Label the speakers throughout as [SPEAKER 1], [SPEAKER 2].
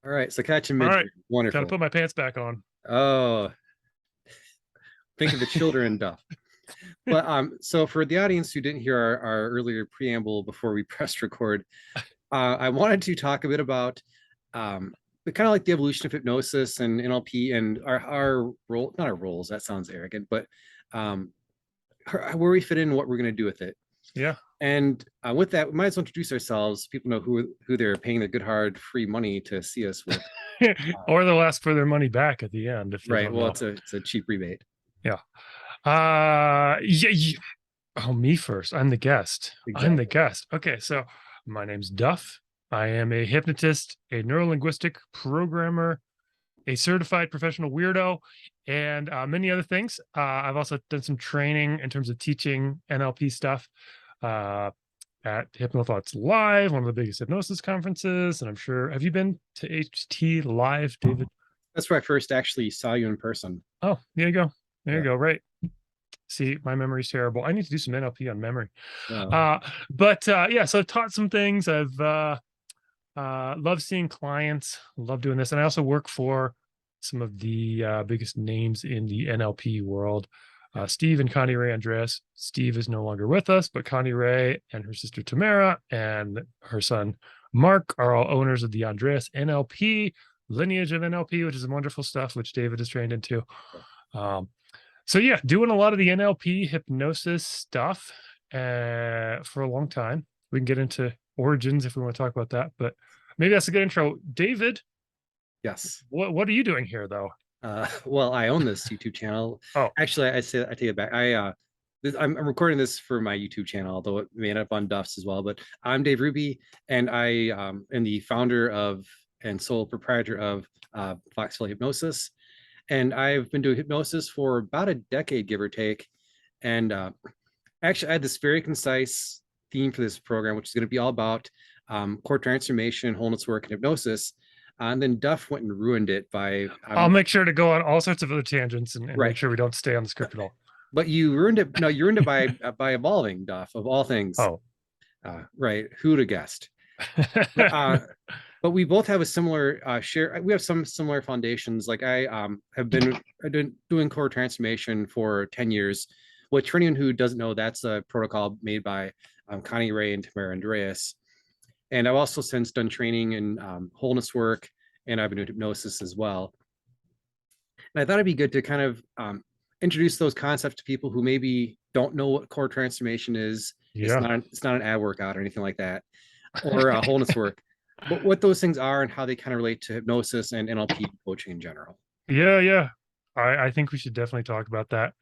[SPEAKER 1] All right, so catch a
[SPEAKER 2] All
[SPEAKER 1] mid.
[SPEAKER 2] right. Gotta
[SPEAKER 1] Wonderful.
[SPEAKER 2] put my pants back on.
[SPEAKER 1] Oh, think of the children, Duff. But so for the audience who didn't hear our earlier preamble before we pressed record, I wanted to talk a bit about kind of like the evolution of hypnosis and NLP and our role, not our roles, that sounds arrogant, but um, where we fit in, what we're going to do with it.
[SPEAKER 2] Yeah.
[SPEAKER 1] And with that, we might as well introduce ourselves. People know who they're paying the good hard free money to see us with.
[SPEAKER 2] Or they'll ask for their money back at the end if they
[SPEAKER 1] Right.
[SPEAKER 2] don't
[SPEAKER 1] Well,
[SPEAKER 2] know.
[SPEAKER 1] it's a cheap rebate.
[SPEAKER 2] Yeah. Yeah. Oh, me first. I'm the guest. I'm the
[SPEAKER 1] Exactly.
[SPEAKER 2] guest. Okay. So my name's Duff. I am a hypnotist, a neurolinguistic programmer, a certified professional weirdo, and many other things. I've also done some training in terms of teaching NLP stuff. Uh, at HypnoThoughts Live, one of the biggest hypnosis conferences. And I'm sure, have you been to HT Live, David?
[SPEAKER 1] That's where I first actually saw you in person.
[SPEAKER 2] Oh, there you go. There you
[SPEAKER 1] Yeah.
[SPEAKER 2] go. Right. See, my memory's terrible. I need to do some NLP on memory.
[SPEAKER 1] Oh,
[SPEAKER 2] But yeah, so I've taught some things. I've love seeing clients, love doing this. And I also work for some of the biggest names in the NLP world. Steve and Connirae Andreas. Steve is no longer with us, but Connirae and her sister Tamara and her son Mark are all owners of the Andreas NLP lineage of NLP, which is wonderful stuff, which David is trained into. Um, so yeah, doing a lot of the NLP hypnosis stuff for a long time. We can get into origins if we want to talk about that, but maybe that's a good intro. David,
[SPEAKER 1] yes.
[SPEAKER 2] what are you doing here though?
[SPEAKER 1] Well, I own this YouTube channel.
[SPEAKER 2] Oh,
[SPEAKER 1] Actually, I take it back. I'm recording this for my YouTube channel, although it may end up on Duff's as well. But I'm Dave Ruby, and I am the founder of and sole proprietor of Foxville Hypnosis. And I've been doing hypnosis for about a decade, give or take. And actually, I had this very concise theme for this program, which is going to be all about core transformation, wholeness work, and hypnosis. And then Duff went and ruined it by
[SPEAKER 2] I'll make sure to go on all sorts of other tangents and make
[SPEAKER 1] right.
[SPEAKER 2] sure we don't stay on the script at all.
[SPEAKER 1] But you ruined it. No, you ruined it by evolving, Duff, of all things.
[SPEAKER 2] Oh,
[SPEAKER 1] Right. Who'd have guessed? But but we both have a similar share. We have some similar foundations. Like I have been doing core transformation for 10 years, which for anyone who doesn't know, that's a protocol made by Connirae and Connirae Andreas. And I've also since done training in wholeness work, and I've been doing hypnosis as well. And I thought it'd be good to kind of introduce those concepts to people who maybe don't know what core transformation is.
[SPEAKER 2] yeah.
[SPEAKER 1] It's not an ad workout or anything like that, or wholeness work. But what those things are and how they kind of relate to hypnosis and NLP coaching in general.
[SPEAKER 2] Yeah, yeah. I think we should definitely talk about that.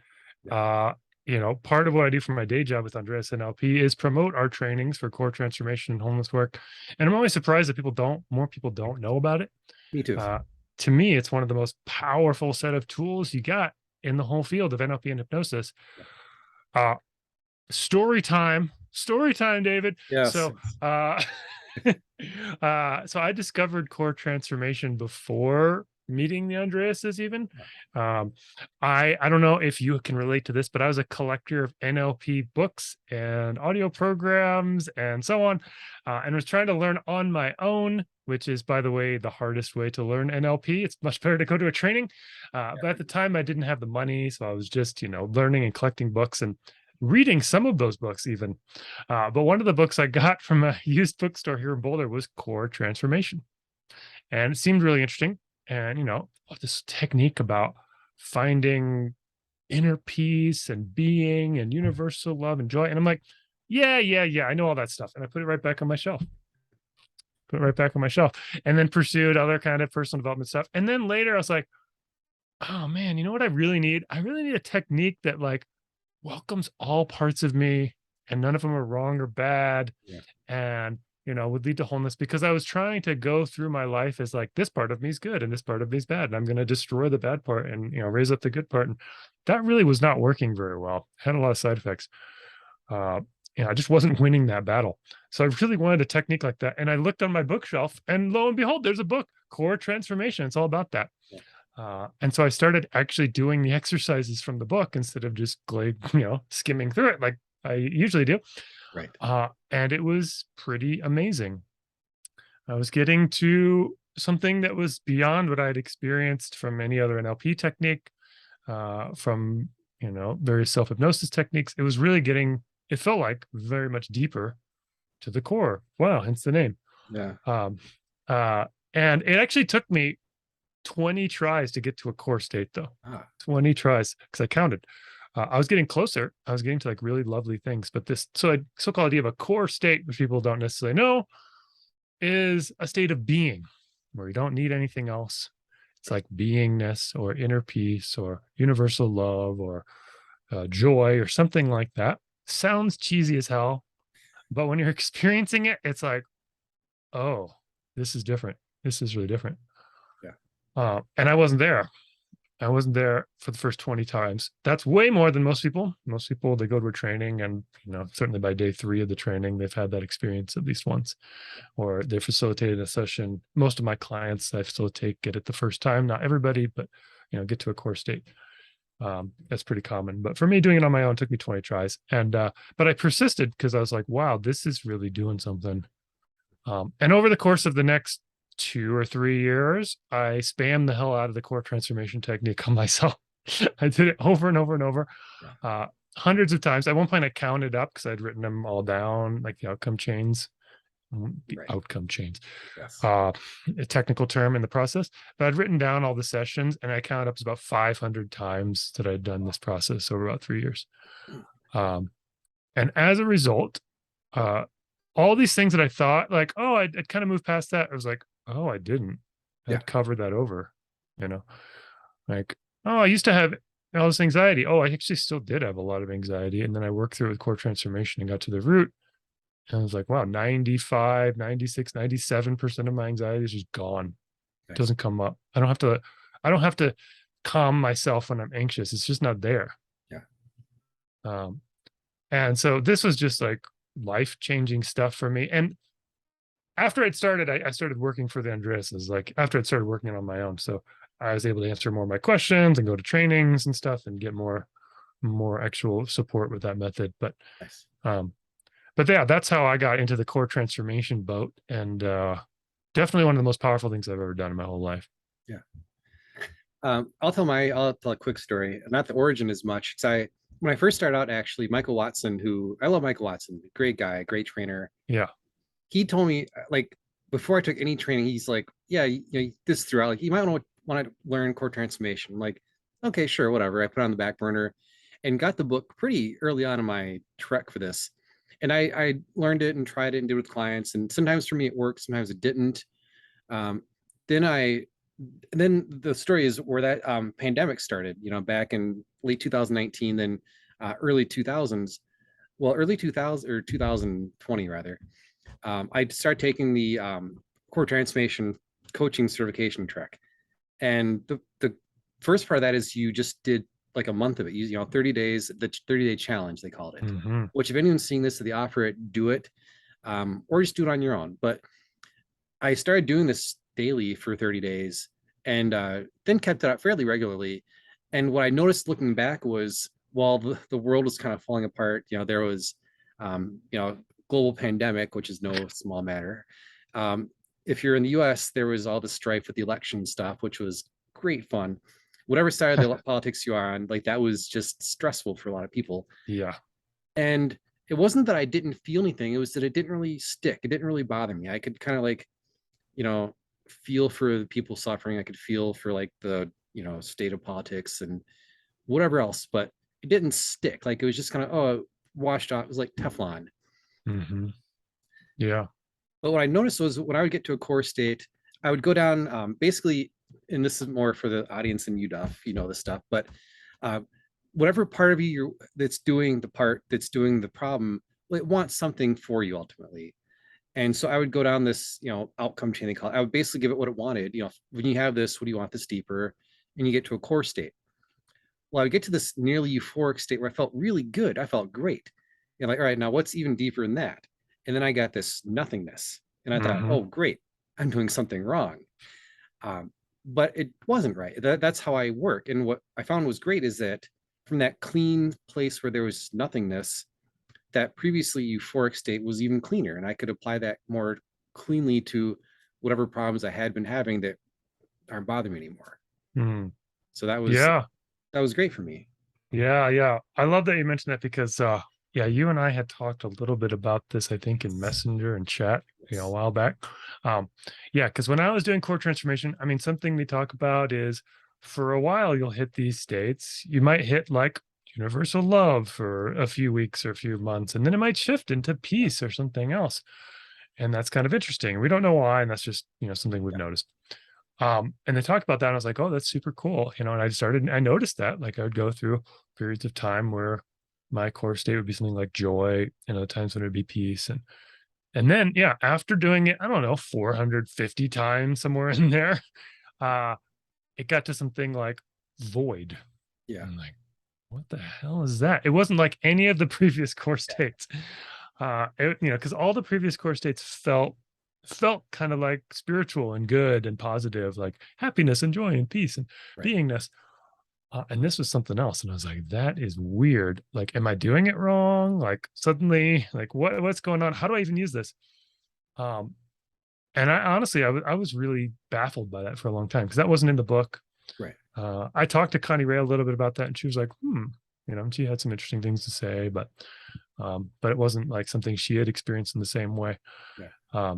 [SPEAKER 1] Yeah.
[SPEAKER 2] Uh, part of what I do for my day job with Andreas NLP is promote our trainings for core transformation and homeless work. And I'm always surprised that more people don't know about it.
[SPEAKER 1] Me too.
[SPEAKER 2] Uh, to me, it's one of the most powerful set of tools you got in the whole field of NLP and hypnosis.
[SPEAKER 1] Yeah.
[SPEAKER 2] Uh, story time, David.
[SPEAKER 1] Yes.
[SPEAKER 2] So, so I discovered core transformation before meeting the Andreases even. Um, I don't know if you can relate to this, but I was a collector of NLP books and audio programs and so on, and was trying to learn on my own, which is, by the way, the hardest way to learn NLP. It's much better to go to a training. But at the time I didn't have the money, so I was just, learning and collecting books and reading some of those books even. But one of the books I got from a used bookstore here in Boulder was Core Transformation. And it seemed really interesting. And, this technique about finding inner peace and being and universal love and joy. And I'm like, yeah, yeah, yeah, I know all that stuff. And I put it right back on my shelf. Put it right back on my shelf. And then pursued other kind of personal development stuff. And then later I was like, oh man, you know what I really need? I really need a technique that like welcomes all parts of me and none of them are wrong or bad.
[SPEAKER 1] Yeah.
[SPEAKER 2] And would lead to wholeness, because I was trying to go through my life as like, this part of me is good and this part of me is bad, and I'm going to destroy the bad part and raise up the good part. And that really was not working very well. Had a lot of side effects. I just wasn't winning that battle. So I really wanted a technique like that. And I looked on my bookshelf, and lo and behold, there's a book, Core Transformation. It's all about that.
[SPEAKER 1] Yeah.
[SPEAKER 2] And so I started actually doing the exercises from the book instead of just skimming through it like I usually do.
[SPEAKER 1] Right.
[SPEAKER 2] And it was pretty amazing. I was getting to something that was beyond what I'd experienced from any other NLP technique, from, various self-hypnosis techniques. It was really it felt like very much deeper to the core. Wow, hence the name.
[SPEAKER 1] Yeah.
[SPEAKER 2] Um, and it actually took me 20 tries to get to a core state, though.
[SPEAKER 1] Ah,
[SPEAKER 2] 20 tries, because I counted. I was getting closer. I was getting to like really lovely things, but this so-called idea of a core state, which people don't necessarily know, is a state of being where you don't need anything else. It's like beingness or inner peace or universal love or joy or something like that. Sounds cheesy as hell, but when you're experiencing it, it's like, oh, this is different. This is really different.
[SPEAKER 1] yeah.
[SPEAKER 2] And I wasn't there. I wasn't there for the first 20 times. That's way more than most people. Most people, they go to a training and, certainly by day 3 of the training, they've had that experience at least once, or they facilitated a session. Most of my clients I facilitate get it the first time. Not everybody, but, get to a core state. That's pretty common. But for me, doing it on my own took me 20 tries. And, but I persisted because I was like, wow, this is really doing something. And over the course of the next 2 or 3 years, I spammed the hell out of the core transformation technique on myself. I did it over and over and over, hundreds of times. At one point, I counted up because I'd written them all down, like the outcome chains. Outcome chains,
[SPEAKER 1] Yes.
[SPEAKER 2] A technical term in the process. But I'd written down all the sessions, and I counted up to about 500 times that I'd done this process over about 3 years. And as a result, all these things that I thought like, oh, I'd kind of moved past that. I was like, oh, I didn't. I'd covered that over, like, oh, I used to have all this anxiety. Oh, I actually still did have a lot of anxiety. And then I worked through it with core transformation and got to the root. And I was like, wow, 95, 96, 97% of my anxiety is just gone. It doesn't come up. I don't have to calm myself when I'm anxious. It's just not there.
[SPEAKER 1] Yeah.
[SPEAKER 2] And so this was just like life-changing stuff for me. And after it started, I started working for the Andreases, like after I started working on my own. So I was able to answer more of my questions and go to trainings and stuff and get more actual support with that method. But
[SPEAKER 1] Nice.
[SPEAKER 2] But yeah, that's how I got into the core transformation boat, and definitely one of the most powerful things I've ever done in my whole life.
[SPEAKER 1] Yeah. I'll tell a quick story, not the origin as much. Because when I first started out, actually, Michael Watson, who I love Michael Watson, great guy, great trainer.
[SPEAKER 2] Yeah.
[SPEAKER 1] He told me, like, before I took any training, he's like, yeah, this throughout, like, you might want to learn core transformation. I'm like, okay, sure, whatever. I put it on the back burner and got the book pretty early on in my trek for this. And I learned it and tried it and did it with clients. And sometimes for me it worked, sometimes it didn't. Then the story is where that pandemic started, back in late 2019, then early 2000s. Well, early 2000 or 2020 rather. I started taking the core transformation coaching certification track. And the first part of that is you just did like a month of it. 30 days, the 30-day challenge, they called it.
[SPEAKER 2] Mm-hmm.
[SPEAKER 1] Which if anyone's seeing this, they offer it, do it, or just do it on your own. But I started doing this daily for 30 days and then kept it up fairly regularly. And what I noticed looking back was while the world was kind of falling apart, there was, global pandemic, which is no small matter. If you're in the US, there was all the strife with the election stuff, which was great fun. Whatever side of the politics you are on, like that was just stressful for a lot of people.
[SPEAKER 2] Yeah.
[SPEAKER 1] And it wasn't that I didn't feel anything. It was that it didn't really stick. It didn't really bother me. I could kind of like, feel for the people suffering. I could feel for like the, state of politics and whatever else, but it didn't stick. Like it was just kind of, oh, washed off. It was like Teflon.
[SPEAKER 2] Mm-hmm. Yeah.
[SPEAKER 1] But what I noticed was when I would get to a core state, I would go down basically, and this is more for the audience than you, Duff, this stuff, but whatever part of you that's doing the part that's doing the problem, it wants something for you ultimately. And so I would go down this, outcome chain, they call it. I would basically give it what it wanted. When you have this, what do you want this deeper? And you get to a core state. Well, I would get to this nearly euphoric state where I felt really good. I felt great. And like, all right, now what's even deeper than that? And then I got this nothingness. And I thought, oh, great, I'm doing something wrong. But it wasn't right. That's how I work. And what I found was great is that from that clean place where there was nothingness, that previously euphoric state was even cleaner. And I could apply that more cleanly to whatever problems I had been having that aren't bothering me anymore.
[SPEAKER 2] Mm.
[SPEAKER 1] So that
[SPEAKER 2] Yeah.
[SPEAKER 1] was great for me.
[SPEAKER 2] Yeah. I love that you mentioned that because yeah, you and I had talked a little bit about this, I think, in Messenger and chat, a while back. Um, yeah, because when I was doing core transformation, I mean, something we talk about is for a while you'll hit these states. You might hit like universal love for a few weeks or a few months, and then it might shift into peace or something else. And that's kind of interesting. We don't know why, and that's just something we've noticed. And they talked about that. And I was like, oh, that's super cool. And I noticed that like I would go through periods of time where my core state would be something like joy, and other times when it would be peace. And then, yeah, after doing it, I don't know, 450 times somewhere in there, uh, it got to something like void.
[SPEAKER 1] Yeah.
[SPEAKER 2] I'm like, what the hell is that? It wasn't like any of the previous core states. Because all the previous core states felt kind of like spiritual and good and positive, like happiness and joy and peace and beingness. And this was something else. And I was like, that is weird. Like, am I doing it wrong? Like suddenly, like what's going on? How do I even use this? Um, and I honestly, I was really baffled by that for a long time because that wasn't in the book.
[SPEAKER 1] Right.
[SPEAKER 2] I talked to Connirae a little bit about that, and she was like, she had some interesting things to say, but it wasn't like something she had experienced in the same way.
[SPEAKER 1] Yeah.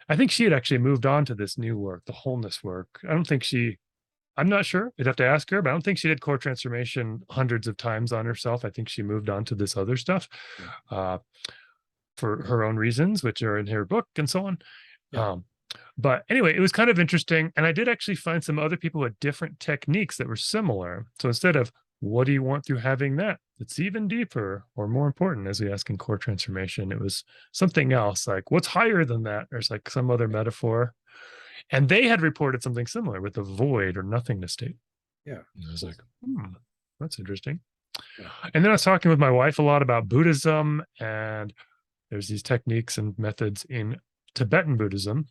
[SPEAKER 2] I think she had actually moved on to this new work, the wholeness work. I'm not sure. You'd have to ask her, but I don't think she did core transformation hundreds of times on herself. I think she moved on to this other stuff for her own reasons, which are in her book and so on.
[SPEAKER 1] Yeah.
[SPEAKER 2] But anyway, it was kind of interesting. And I did actually find some other people with different techniques that were similar. So instead of what do you want through having that, it's even deeper or more important, as we ask in core transformation, it was something else like what's higher than that? There's like some other metaphor. And they had reported something similar with the void or nothingness state.
[SPEAKER 1] Yeah.
[SPEAKER 2] And I was like, that's interesting.
[SPEAKER 1] Yeah.
[SPEAKER 2] And then I was talking with my wife a lot about Buddhism, and there's these techniques and methods in Tibetan Buddhism.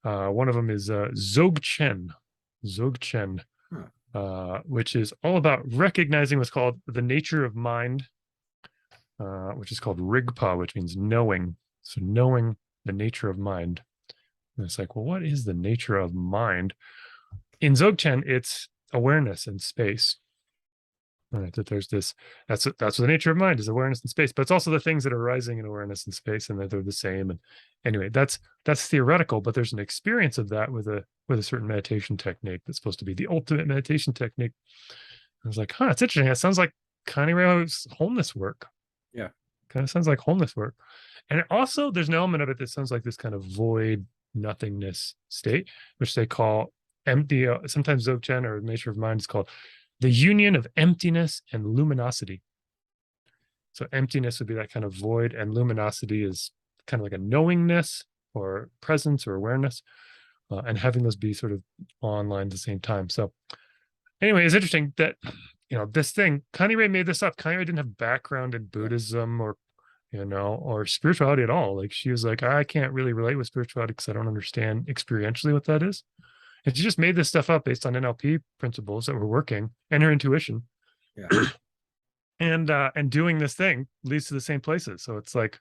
[SPEAKER 2] One of them is Dzogchen, which is all about recognizing what's called the nature of mind, which is called Rigpa, which means knowing. So knowing the nature of mind. And it's like, well, what is the nature of mind? In Dzogchen, it's awareness and space. Right, that there's this, that's what the nature of mind is, awareness and space, but it's also the things that are arising in awareness and space, and that they're the same. And anyway, that's theoretical, but there's an experience of that with a certain meditation technique that's supposed to be the ultimate meditation technique. I was like, it's interesting. It sounds like Connirae's wholeness work.
[SPEAKER 1] Yeah.
[SPEAKER 2] Kind of sounds like wholeness work. And also there's an element of it that sounds like this kind of void nothingness state, which they call empty. Sometimes Dzogchen or the nature of mind is called the union of emptiness and luminosity. So emptiness would be that kind of void, and luminosity is kind of like a knowingness or presence or awareness, and having those be sort of online at the same time. So anyway, it's interesting that, this thing, Connirae made this up. Connirae didn't have background in Buddhism or spirituality at all. Like she was like, I can't really relate with spirituality because I don't understand experientially what that is. And she just made this stuff up based on NLP principles that were working and her intuition.
[SPEAKER 1] Yeah.
[SPEAKER 2] And doing this thing leads to the same places. So it's like,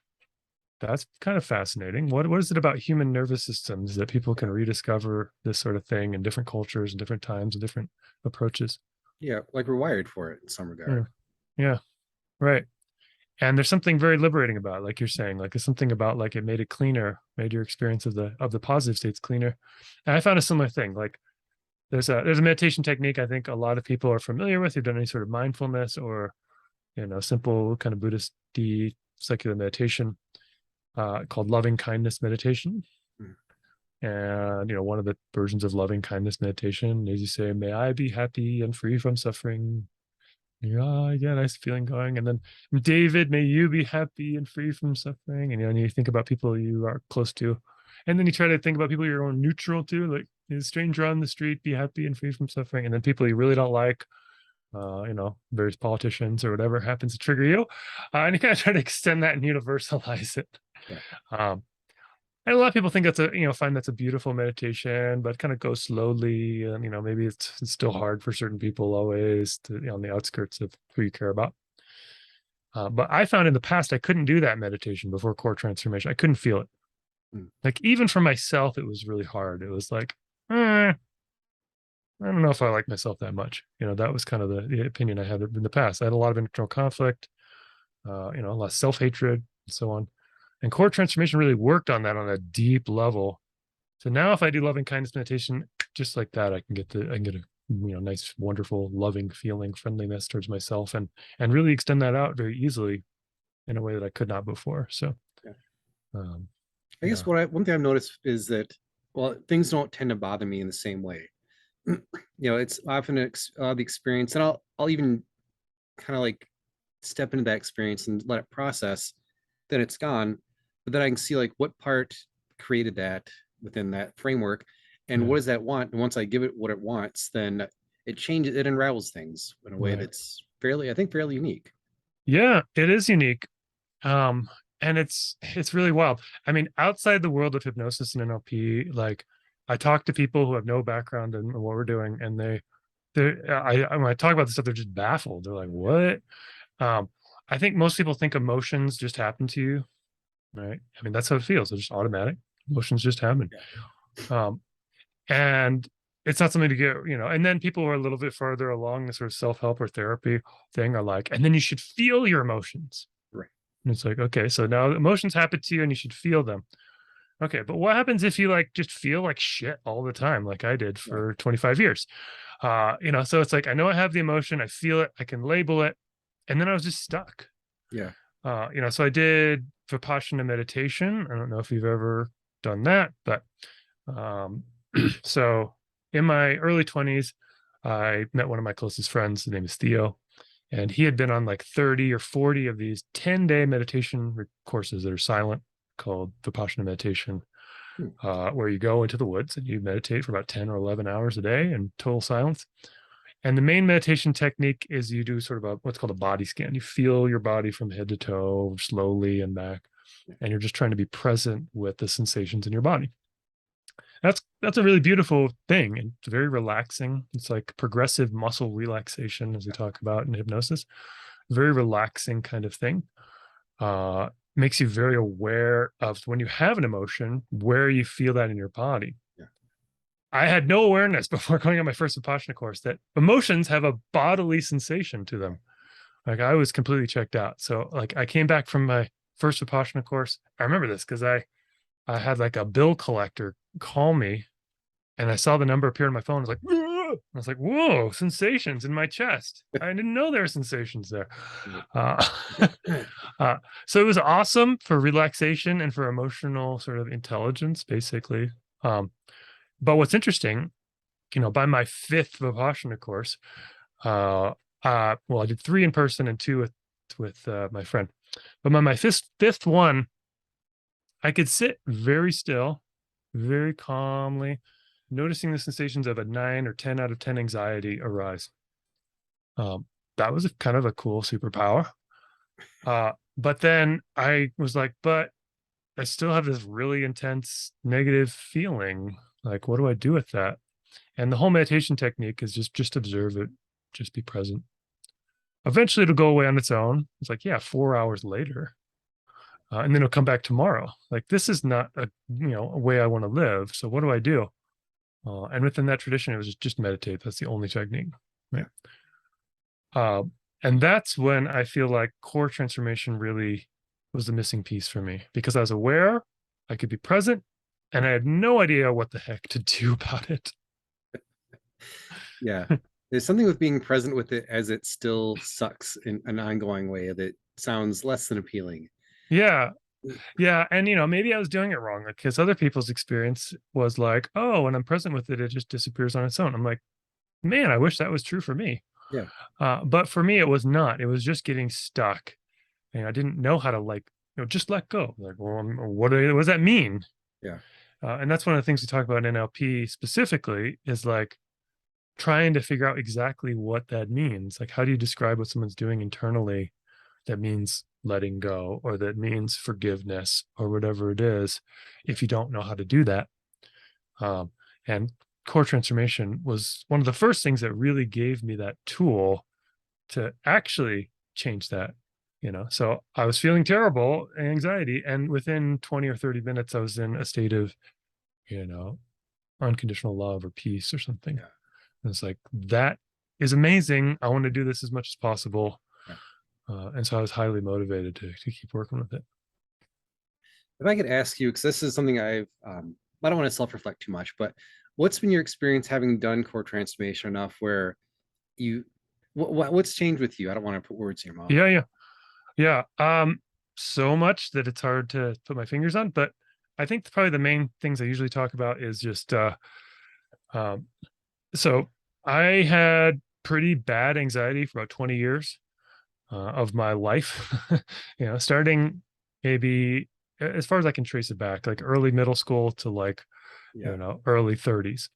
[SPEAKER 2] that's kind of fascinating. What is it about human nervous systems that people can rediscover this sort of thing in different cultures and different times and different approaches?
[SPEAKER 1] Yeah, like we're wired for it in some regard.
[SPEAKER 2] Yeah. Right. And there's something very liberating about it, like you're saying, like there's something about like it made it cleaner, made your experience of the positive states cleaner. And I found a similar thing. Like there's a meditation technique I think a lot of people are familiar with who've done any sort of mindfulness or simple kind of Buddhist secular meditation, called loving kindness meditation. And one of the versions of loving kindness meditation is you say, may I be happy and free from suffering. Yeah, nice feeling going. And then, David, may you be happy and free from suffering. And and you think about people you are close to, and then you try to think about people you're neutral to, like a stranger on the street, be happy and free from suffering. And then people you really don't like, various politicians or whatever happens to trigger you, and you kind of try to extend that and universalize it.
[SPEAKER 1] Yeah.
[SPEAKER 2] And a lot of people think find that's a beautiful meditation, but kind of go slowly. And, maybe it's still hard for certain people always to, on the outskirts of who you care about. But I found in the past, I couldn't do that meditation before core transformation. I couldn't feel it. Like even for myself, it was really hard. It was like, I don't know if I like myself that much. That was kind of the opinion I had in the past. I had a lot of internal conflict, a lot of self-hatred and so on. And core transformation really worked on that on a deep level. So now if I do loving kindness meditation, just like that, I can get a nice, wonderful, loving feeling, friendliness towards myself, and really extend that out very easily in a way that I could not before. So
[SPEAKER 1] Yeah.
[SPEAKER 2] I
[SPEAKER 1] guess one thing I've noticed is that, well, things don't tend to bother me in the same way. It's often the experience, and I'll even kind of like step into that experience and let it process. Then it's gone, but then I can see like what part created that within that framework, and what does that want. And once I give it what it wants, then it changes, it unravels things in a way that's fairly unique.
[SPEAKER 2] Yeah, it is unique. And it's really wild. I mean, outside the world of hypnosis and NLP, like I talk to people who have no background in what we're doing, and when I talk about this stuff, they're just baffled. They're like, "What?" I think most people think emotions just happen to you, right? I mean, that's how it feels. It's just automatic. Emotions just happen. And it's not something to get, and then people who are a little bit further along the sort of self-help or therapy thing are like, and then you should feel your emotions.
[SPEAKER 1] Right.
[SPEAKER 2] And it's like, okay, so now emotions happen to you and you should feel them. Okay, but what happens if you like just feel like shit all the time, like I did for 25 years? So it's like, I know I have the emotion, I feel it, I can label it, and then I was just stuck.
[SPEAKER 1] Yeah.
[SPEAKER 2] So I did Vipassana meditation. I don't know if you've ever done that, but so in my early 20s, I met one of my closest friends. His name is Theo. And he had been on like 30 or 40 of these 10-day meditation courses that are silent, called Vipassana meditation, where you go into the woods and you meditate for about 10 or 11 hours a day in total silence. And the main meditation technique is you do sort of what's called a body scan. You feel your body from head to toe slowly and back, and you're just trying to be present with the sensations in your body. That's a really beautiful thing, and it's very relaxing. It's like progressive muscle relaxation, as we talk about in hypnosis. Very relaxing kind of thing. Makes you very aware of when you have an emotion, where you feel that in your body. I had no awareness before going on my first Vipassana course that emotions have a bodily sensation to them. Like I was completely checked out. So like I came back from my first Vipassana course. I remember this because I had like a bill collector call me, and I saw the number appear on my phone. I was like, I was like, whoa, sensations in my chest. I didn't know there were sensations there. So it was awesome for relaxation and for emotional sort of intelligence, basically. But what's interesting, by my fifth Vipassana course, well, I did 3 in person and 2 with my friend. But by my fifth one, I could sit very still, very calmly, noticing the sensations of a 9 or 10 out of 10 anxiety arise. That was kind of a cool superpower. But then I was like, but I still have this really intense negative feeling. Like, what do I do with that? And the whole meditation technique is just observe it, just be present. Eventually it'll go away on its own. It's like, yeah, 4 hours later. And then it'll come back tomorrow. Like, this is not a way I want to live. So what do I do? And within that tradition, it was just meditate. That's the only technique. Right. And that's when I feel like core transformation really was the missing piece for me, because I was aware, I could be present, and I had no idea what the heck to do about it.
[SPEAKER 1] Yeah. There's something with being present with it as it still sucks in an ongoing way that sounds less than appealing.
[SPEAKER 2] Yeah. Yeah. And, maybe I was doing it wrong, because other people's experience was like, oh, when I'm present with it, it just disappears on its own. I'm like, man, I wish that was true for me.
[SPEAKER 1] Yeah.
[SPEAKER 2] But for me, it was not. It was just getting stuck. And I didn't know how to just let go. Like, well, what does that mean?
[SPEAKER 1] Yeah.
[SPEAKER 2] And that's one of the things we talk about in NLP specifically, is like trying to figure out exactly what that means. Like, how do you describe what someone's doing internally that means letting go, or that means forgiveness, or whatever it is, if you don't know how to do that? And core transformation was one of the first things that really gave me that tool to actually change that. So I was feeling terrible, anxiety, and within 20 or 30 minutes, I was in a state of, unconditional love or peace or something.
[SPEAKER 1] Yeah.
[SPEAKER 2] And it's like, that is amazing. I want to do this as much as possible.
[SPEAKER 1] Yeah.
[SPEAKER 2] And so I was highly motivated to keep working with it.
[SPEAKER 1] If I could ask you, because this is something I don't want to self-reflect too much, but what's been your experience having done core transformation enough where you, what's changed with you? I don't want to put words in your mouth.
[SPEAKER 2] Yeah. So much that it's hard to put my fingers on, but I think probably the main things I usually talk about is just, so I had pretty bad anxiety for about 20 years of my life, starting maybe as far as I can trace it back, like early middle school to like, early 30s.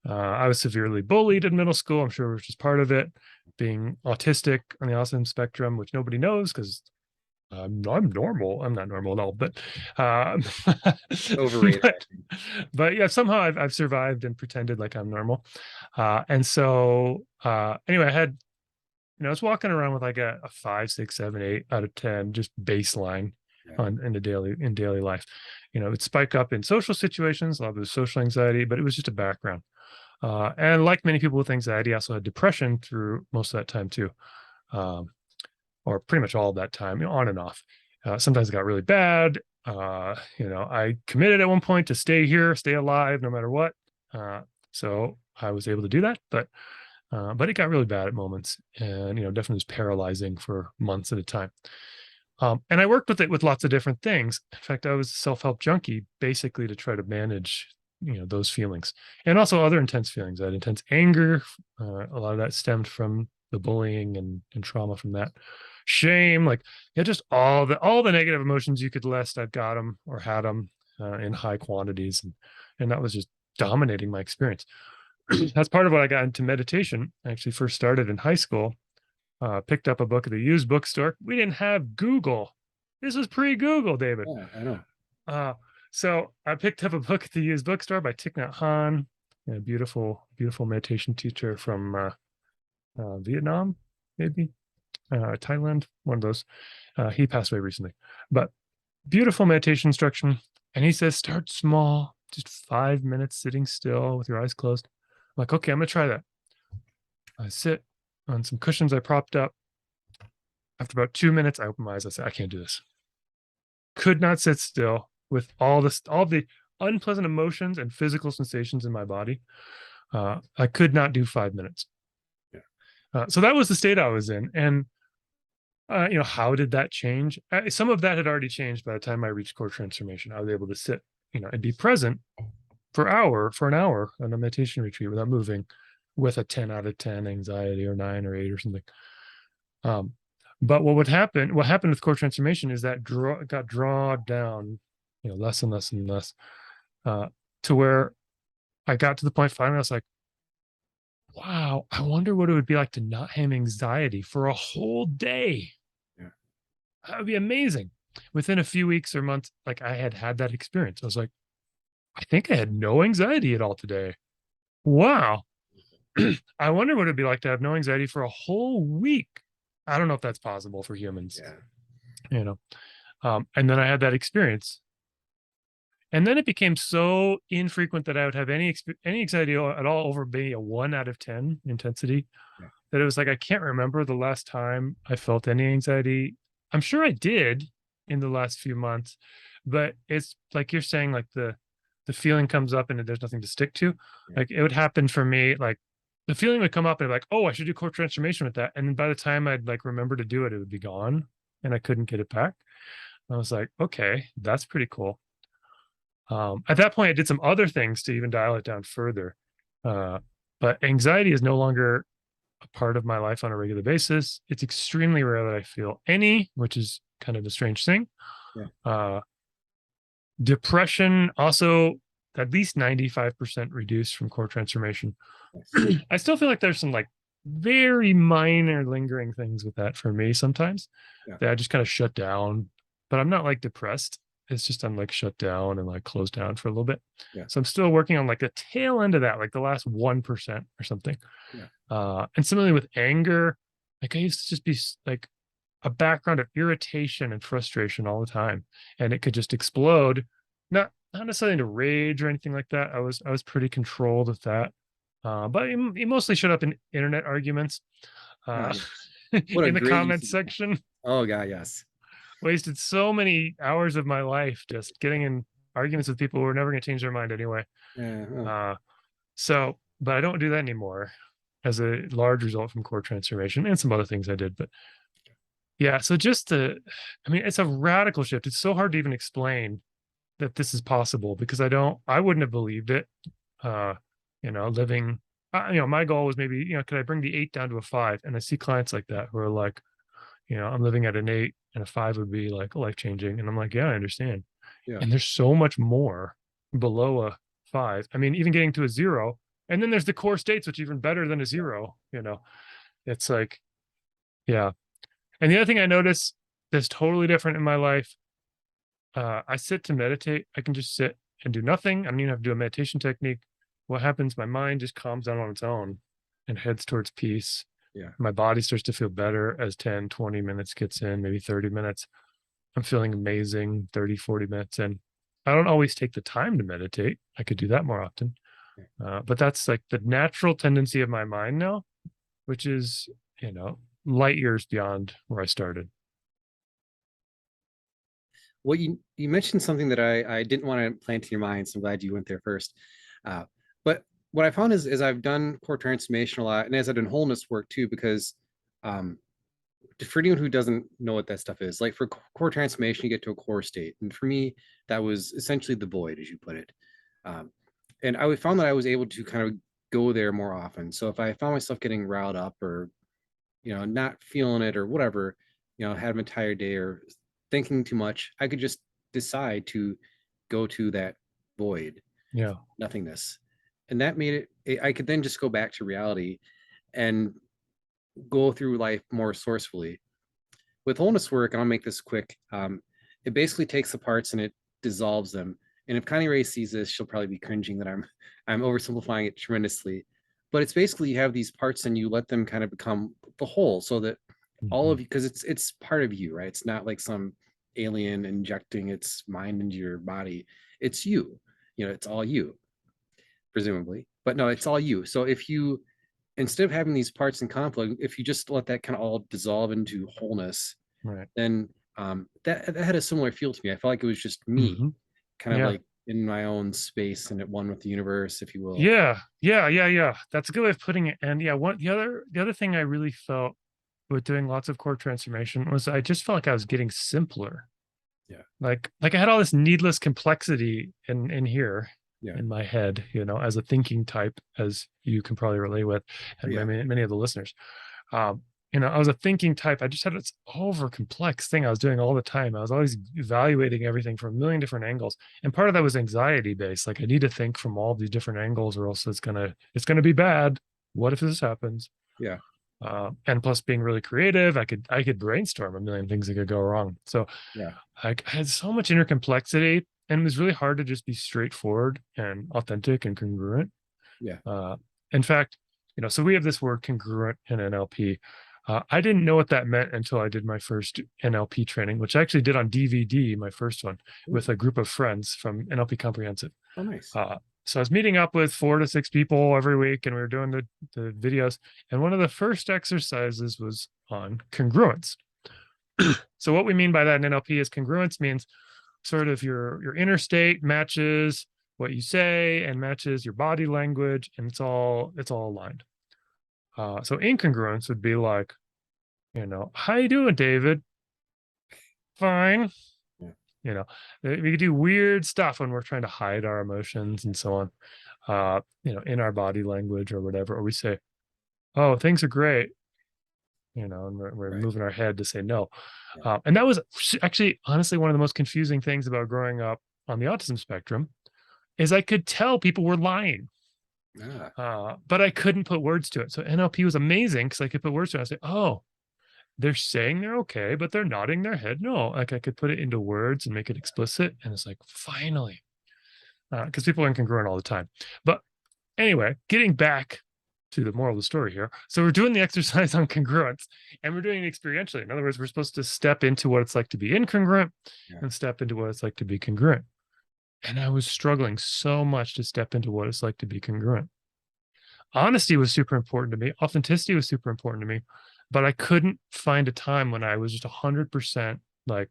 [SPEAKER 2] I was severely bullied in middle school. I'm sure it was just part of it. Being autistic on the autism spectrum, which nobody knows because I'm normal. I'm not normal at all, but
[SPEAKER 1] Overrated.
[SPEAKER 2] but yeah, somehow I've survived and pretended like I'm normal. And so anyway, I had, I was walking around with like a 5, 6, 7, 8 out of 10, just baseline in daily life. It'd spike up in social situations, a lot of it was social anxiety, but it was just a background. And like many people with anxiety, I also had depression through most of that time too. Or pretty much all of that time, on and off. Sometimes it got really bad. I committed at one point to stay here, stay alive, no matter what. So I was able to do that, but it got really bad at moments, and definitely was paralyzing for months at a time. And I worked with it with lots of different things. In fact, I was a self-help junkie, basically to try to manage those feelings, and also other intense feelings. I had intense anger. A lot of that stemmed from the bullying and trauma from that. Shame, like just all the negative emotions you could list. I've got them or had them in high quantities, and that was just dominating my experience. That's part of what I got into meditation. I actually first started in high school. Picked up a book at a used bookstore. We didn't have Google. This was pre-Google, David.
[SPEAKER 1] Yeah, I know.
[SPEAKER 2] So I picked up a book at the used bookstore by Thich Nhat Hanh, a beautiful meditation teacher from Vietnam, maybe Thailand, one of those. He passed away recently, but beautiful meditation instruction. And he says, start small, just 5 minutes sitting still with your eyes closed. I'm like, okay, I'm gonna try that. I sit on some cushions I propped up. After about 2 minutes, I open my eyes. I said, I can't do this. Could not sit still with all the unpleasant emotions and physical sensations in my body. I could not do 5 minutes. So that was the state I was in. And, how did that change? Some of that had already changed by the time I reached core transformation. I was able to sit, and be present for an hour on a meditation retreat without moving, with a 10 out of 10 anxiety or 9 or 8 or something. But what happened with core transformation is that got drawn down, less and less and less, to where I got to the point finally I was like, wow, I wonder what it would be like to not have anxiety for a whole day.
[SPEAKER 1] Yeah.
[SPEAKER 2] That would be amazing. Within a few weeks or months, like I had that experience. I was like, I think I had no anxiety at all today. Wow. I wonder what it'd be like to have no anxiety for a whole week. I don't know if that's possible for humans.
[SPEAKER 1] Yeah.
[SPEAKER 2] And then I had that experience. And then it became so infrequent that I would have any anxiety at all over maybe a 1 out of 10 intensity, that it was like, I can't remember the last time I felt any anxiety. I'm sure I did in the last few months, but it's like you're saying, like the feeling comes up and there's nothing to stick to. Like it would happen for me, like the feeling would come up and like, oh, I should do core transformation with that. And by the time I'd like remember to do it, it would be gone and I couldn't get it back. I was like, okay, that's pretty cool. At that point, I did some other things to even dial it down further. But anxiety is no longer a part of my life on a regular basis. It's extremely rare that I feel any, which is kind of a strange thing. Depression also at least 95% reduced from core transformation. I still feel like there's some like very minor lingering things with that for me sometimes that I just kind of shut down, but I'm not like depressed. It's just I'm like shut down and like closed down for a little bit. So I'm still working on like the tail end of that, like the last 1% or something. And similarly with anger, like I used to just be like a background of irritation and frustration all the time, and it could just explode. Not necessarily into rage or anything like that. I was pretty controlled with that, but it mostly showed up in internet arguments,
[SPEAKER 1] Oh,
[SPEAKER 2] uh,
[SPEAKER 1] yes. What a
[SPEAKER 2] in the
[SPEAKER 1] great use
[SPEAKER 2] comments
[SPEAKER 1] of the.
[SPEAKER 2] section.
[SPEAKER 1] Oh God, yes.
[SPEAKER 2] Wasted so many hours of my life just getting in arguments with people who were never going to change their mind anyway.
[SPEAKER 1] Yeah. Oh,
[SPEAKER 2] Uh, but I don't do that anymore as a large result from core transformation and some other things I did. But yeah, so I mean, it's a radical shift. It's so hard to even explain that this is possible because I wouldn't have believed it. Uh, living, my goal was maybe, could I bring the 8 down to a 5? And I see clients like that who are like, I'm living at an 8 and a 5 would be like life changing. And I'm like, yeah, I understand.
[SPEAKER 1] yeah.
[SPEAKER 2] And there's so much more below a 5. I mean, even getting to a 0. And then there's the core states, which are even better than a 0. It's like, yeah. And the other thing I notice that's totally different in my life, I sit to meditate. I can just sit and do nothing. I don't even have to do a meditation technique. What happens? My mind just calms down on its own and heads towards peace.
[SPEAKER 1] Yeah.
[SPEAKER 2] My body starts to feel better as 10, 20 minutes gets in, maybe 30 minutes. I'm feeling amazing 30, 40 minutes in. I don't always take the time to meditate. I could do that more often. But that's like the natural tendency of my mind now, which is, light years beyond where I started.
[SPEAKER 1] Well, you mentioned something that I didn't want to plant in your mind, so I'm glad you went there first. But what I found is I've done core transformation a lot, and as I've done wholeness work too, because um, for anyone who doesn't know what that stuff is, like for core transformation, you get to a core state, and for me, that was essentially the void, as you put it. Um, and I found that I was able to kind of go there more often. So if I found myself getting riled up or not feeling it or whatever, had an entire day or thinking too much, I could just decide to go to that void,
[SPEAKER 2] Yeah.
[SPEAKER 1] nothingness. And that made I could then just go back to reality and go through life more resourcefully. With wholeness work, and I'll make this quick, it basically takes the parts and it dissolves them. And if Connirae sees this, she'll probably be cringing that I'm oversimplifying it tremendously. But it's basically you have these parts and you let them kind of become the whole, so that all of you, because it's part of you, right? It's not like some alien injecting its mind into your body. It's you. It's all you, presumably. But no, it's all you. So if you, instead of having these parts in conflict, if you just let that kind of all dissolve into wholeness,
[SPEAKER 2] Right.
[SPEAKER 1] then that had a similar feel to me. I felt like it was just me, kind of
[SPEAKER 2] Yeah.
[SPEAKER 1] like in my own space and at one with the universe, if you will.
[SPEAKER 2] Yeah. That's a good way of putting it. And yeah, the other thing I really felt with doing lots of core transformation was I just felt like I was getting simpler.
[SPEAKER 1] Yeah.
[SPEAKER 2] Like I had all this needless complexity in here
[SPEAKER 1] Yeah.
[SPEAKER 2] in my head, as a thinking type, as you can probably relate with, and
[SPEAKER 1] Yeah.
[SPEAKER 2] many of the listeners. I was a thinking type. I just had this over complex thing I was doing all the time. I was always evaluating everything from a million different angles. And part of that was anxiety based. Like I need to think from all these different angles or else it's gonna be bad. What if this happens?
[SPEAKER 1] Yeah.
[SPEAKER 2] And plus being really creative, I could brainstorm a million things that could go wrong. So
[SPEAKER 1] Yeah.
[SPEAKER 2] I had so much inner complexity, and it was really hard to just be straightforward and authentic and congruent.
[SPEAKER 1] Yeah.
[SPEAKER 2] In fact, so we have this word congruent in NLP. I didn't know what that meant until I did my first NLP training, which I actually did on DVD, my first one, with a group of friends from NLP Comprehensive.
[SPEAKER 1] Oh, nice.
[SPEAKER 2] So I was meeting up with 4 to 6 people every week, and we were doing the videos. And one of the first exercises was on congruence. So what we mean by that in NLP is congruence means sort of your inner state matches what you say and matches your body language, and it's all aligned. So incongruence would be like, how you doing, David? Fine.
[SPEAKER 1] Yeah.
[SPEAKER 2] We could do weird stuff when we're trying to hide our emotions and so on, in our body language or whatever. Or we say, oh, things are great, and we're
[SPEAKER 1] Right.
[SPEAKER 2] moving our head to say no.
[SPEAKER 1] Yeah.
[SPEAKER 2] And that was actually, honestly, one of the most confusing things about growing up on the autism spectrum is I could tell people were lying. But I couldn't put words to it. So NLP was amazing because I could put words to it. I say, oh, they're saying they're okay, but they're nodding their head no. Like I could put it into words and make it explicit. And it's like, finally, because people are incongruent all the time. But anyway, getting back to the moral of the story here. So we're doing the exercise on congruence, and we're doing it experientially. In other words, we're supposed to step into what it's like to be incongruent and step into what it's like to be congruent. And I was struggling so much to step into what it's like to be congruent. Honesty was super important to me. Authenticity was super important to me, but I couldn't find a time when I was just 100% like,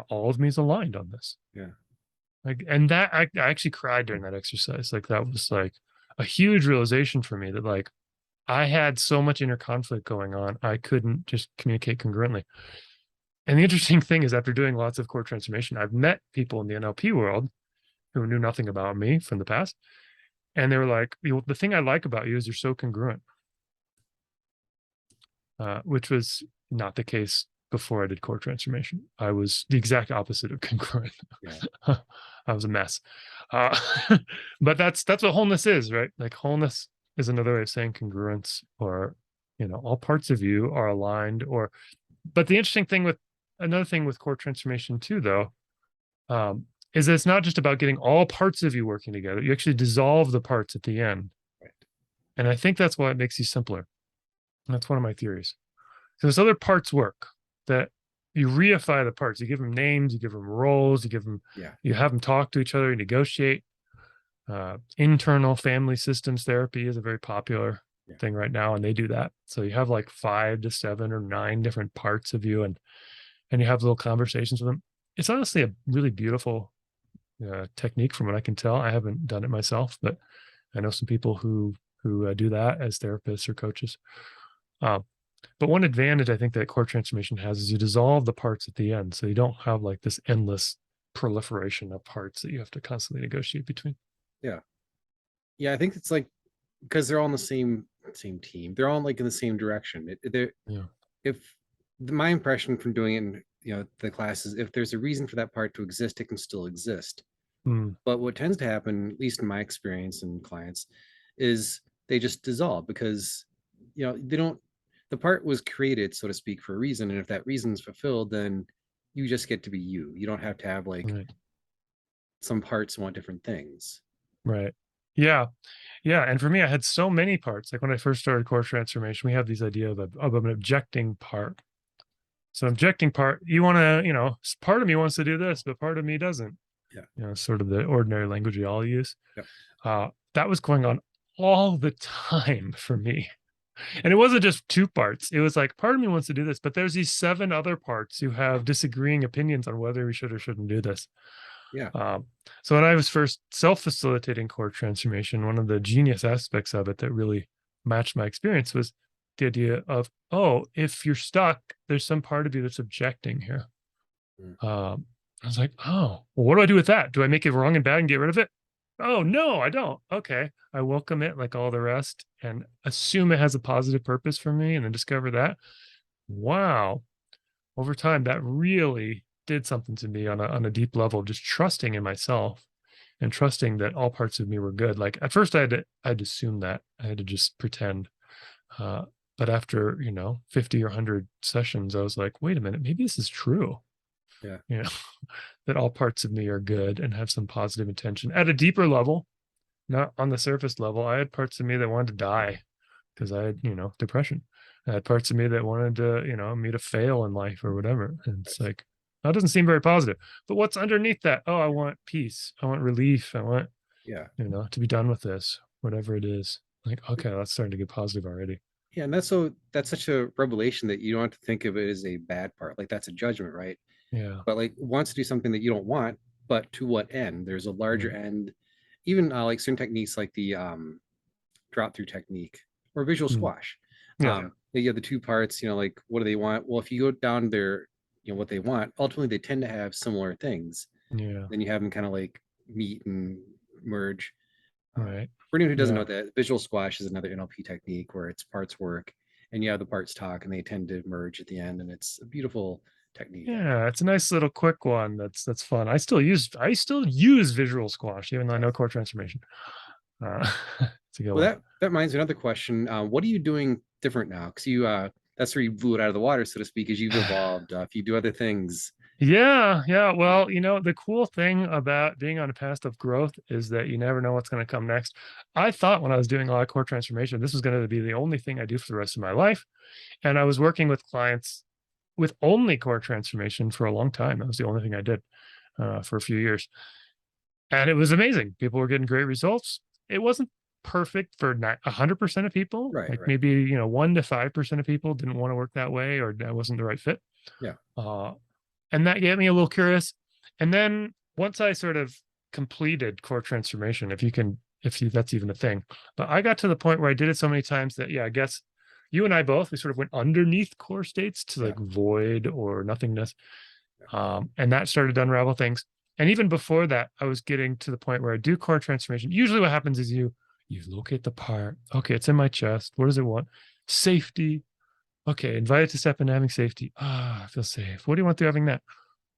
[SPEAKER 2] all of me is aligned on this.
[SPEAKER 1] Yeah.
[SPEAKER 2] Like, and that I actually cried during that exercise. Like, that was like a huge realization for me that like I had so much inner conflict going on. I couldn't just communicate congruently. And the interesting thing is, after doing lots of core transformation, I've met people in the NLP world who knew nothing about me from the past. And they were like, the thing I like about you is you're so congruent, which was not the case before I did core transformation. I was the exact opposite of congruent.
[SPEAKER 1] Yeah.
[SPEAKER 2] I was a mess. But that's what wholeness is, right? Like, wholeness is another way of saying congruence, or, all parts of you are aligned. But the interesting thing with another thing with core transformation too, though, is that it's not just about getting all parts of you working together. You actually dissolve the parts at the end.
[SPEAKER 1] Right.
[SPEAKER 2] And I think that's why it makes you simpler. That's one of my theories. So there's other parts work that you reify the parts. You give them names, you give them roles, you have them talk to each other, you negotiate. Internal family systems therapy is a very popular thing right now, and they do that. So you have like 5 to 7 or 9 different parts of you, and you have little conversations with them. It's honestly a really beautiful technique from what I can tell. I haven't done it myself, but I know some people who do that as therapists or coaches. But one advantage I think that core transformation has is you dissolve the parts at the end. So you don't have like this endless proliferation of parts that you have to constantly negotiate between.
[SPEAKER 1] Yeah. Yeah. I think it's like, because they're all on the same team. They're all like in the same direction. If my impression from doing it in, the classes, if there's a reason for that part to exist, it can still exist. But what tends to happen, at least in my experience and clients, is they just dissolve because, the part was created, so to speak, for a reason. And if that reason is fulfilled, then you just get to be you. You don't have to have like some parts want different things.
[SPEAKER 2] Right. Yeah. Yeah. And for me, I had so many parts. Like when I first started core transformation, we have these idea of an objecting part. So objecting part, you want to, part of me wants to do this, but part of me doesn't.
[SPEAKER 1] Yeah.
[SPEAKER 2] Sort of the ordinary language we all use.
[SPEAKER 1] Yep.
[SPEAKER 2] That was going on all the time for me. And it wasn't just 2 parts. It was like, part of me wants to do this, but there's these 7 other parts who have disagreeing opinions on whether we should or shouldn't do this.
[SPEAKER 1] Yeah.
[SPEAKER 2] So when I was first self-facilitating core transformation, one of the genius aspects of it that really matched my experience was the idea of, if you're stuck, there's some part of you that's objecting here. I was like, well, what do I do with that? Do I make it wrong and bad and get rid of it? Oh, no, I don't. Okay. I welcome it like all the rest and assume it has a positive purpose for me, and then discover that. Wow. Over time, that really did something to me on a deep level, just trusting in myself and trusting that all parts of me were good. Like at first I'd assume that. I had to just pretend. But after, 50 or 100 sessions, I was like, wait a minute, maybe this is true.
[SPEAKER 1] Yeah.
[SPEAKER 2] That all parts of me are good and have some positive intention at a deeper level, not on the surface level. I had parts of me that wanted to die because I had, depression. I had parts of me that wanted to, me to fail in life or whatever. And it's like, that doesn't seem very positive. But what's underneath that? Oh, I want peace. I want relief. I want, to be done with this, whatever it is. Like, okay, that's starting to get positive already.
[SPEAKER 1] Yeah. And that's such a revelation that you don't have to think of it as a bad part. Like that's a judgment, right?
[SPEAKER 2] Yeah.
[SPEAKER 1] But like wants to do something that you don't want, but to what end? There's a larger end. Even like certain techniques like the drop through technique or visual squash. You have the 2 parts, like what do they want? Well, if you go down their, what they want, ultimately they tend to have similar things.
[SPEAKER 2] Yeah.
[SPEAKER 1] Then you have them kind of like meet and merge.
[SPEAKER 2] Right.
[SPEAKER 1] For anyone who doesn't know that, visual squash is another NLP technique where it's parts work and you have the parts talk and they tend to merge at the end, and it's a beautiful technique.
[SPEAKER 2] Yeah, it's a nice little quick one. That's fun. I still use visual squash, even though I know core transformation. It's a good one.
[SPEAKER 1] That reminds me of another question. What are you doing different now? Because you that's where you blew it out of the water, so to speak, as you've evolved. If you do other things.
[SPEAKER 2] Yeah. Well, the cool thing about being on a path of growth is that you never know what's going to come next. I thought when I was doing a lot of core transformation, this was going to be the only thing I do for the rest of my life. And I was working with clients with only core transformation for a long time. That was the only thing I did for a few years. And it was amazing. People were getting great results. It wasn't perfect for 100% of people.
[SPEAKER 1] Right,
[SPEAKER 2] Like
[SPEAKER 1] right.
[SPEAKER 2] maybe, 1 to 5% of people didn't want to work that way, or that wasn't the right fit.
[SPEAKER 1] Yeah.
[SPEAKER 2] Uh, and that got me a little curious. And then once I sort of completed core transformation, if that's even a thing, but I got to the point where I did it so many times that, yeah, I guess you and I both, we sort of went underneath core states to
[SPEAKER 1] Yeah.
[SPEAKER 2] like void or nothingness. And that started to unravel things. And even before that, I was getting to the point where I do core transformation. Usually what happens is you locate the part. Okay, it's in my chest. What does it want? Safety. Okay, invite it to step into having safety. I feel safe. What do you want through having that?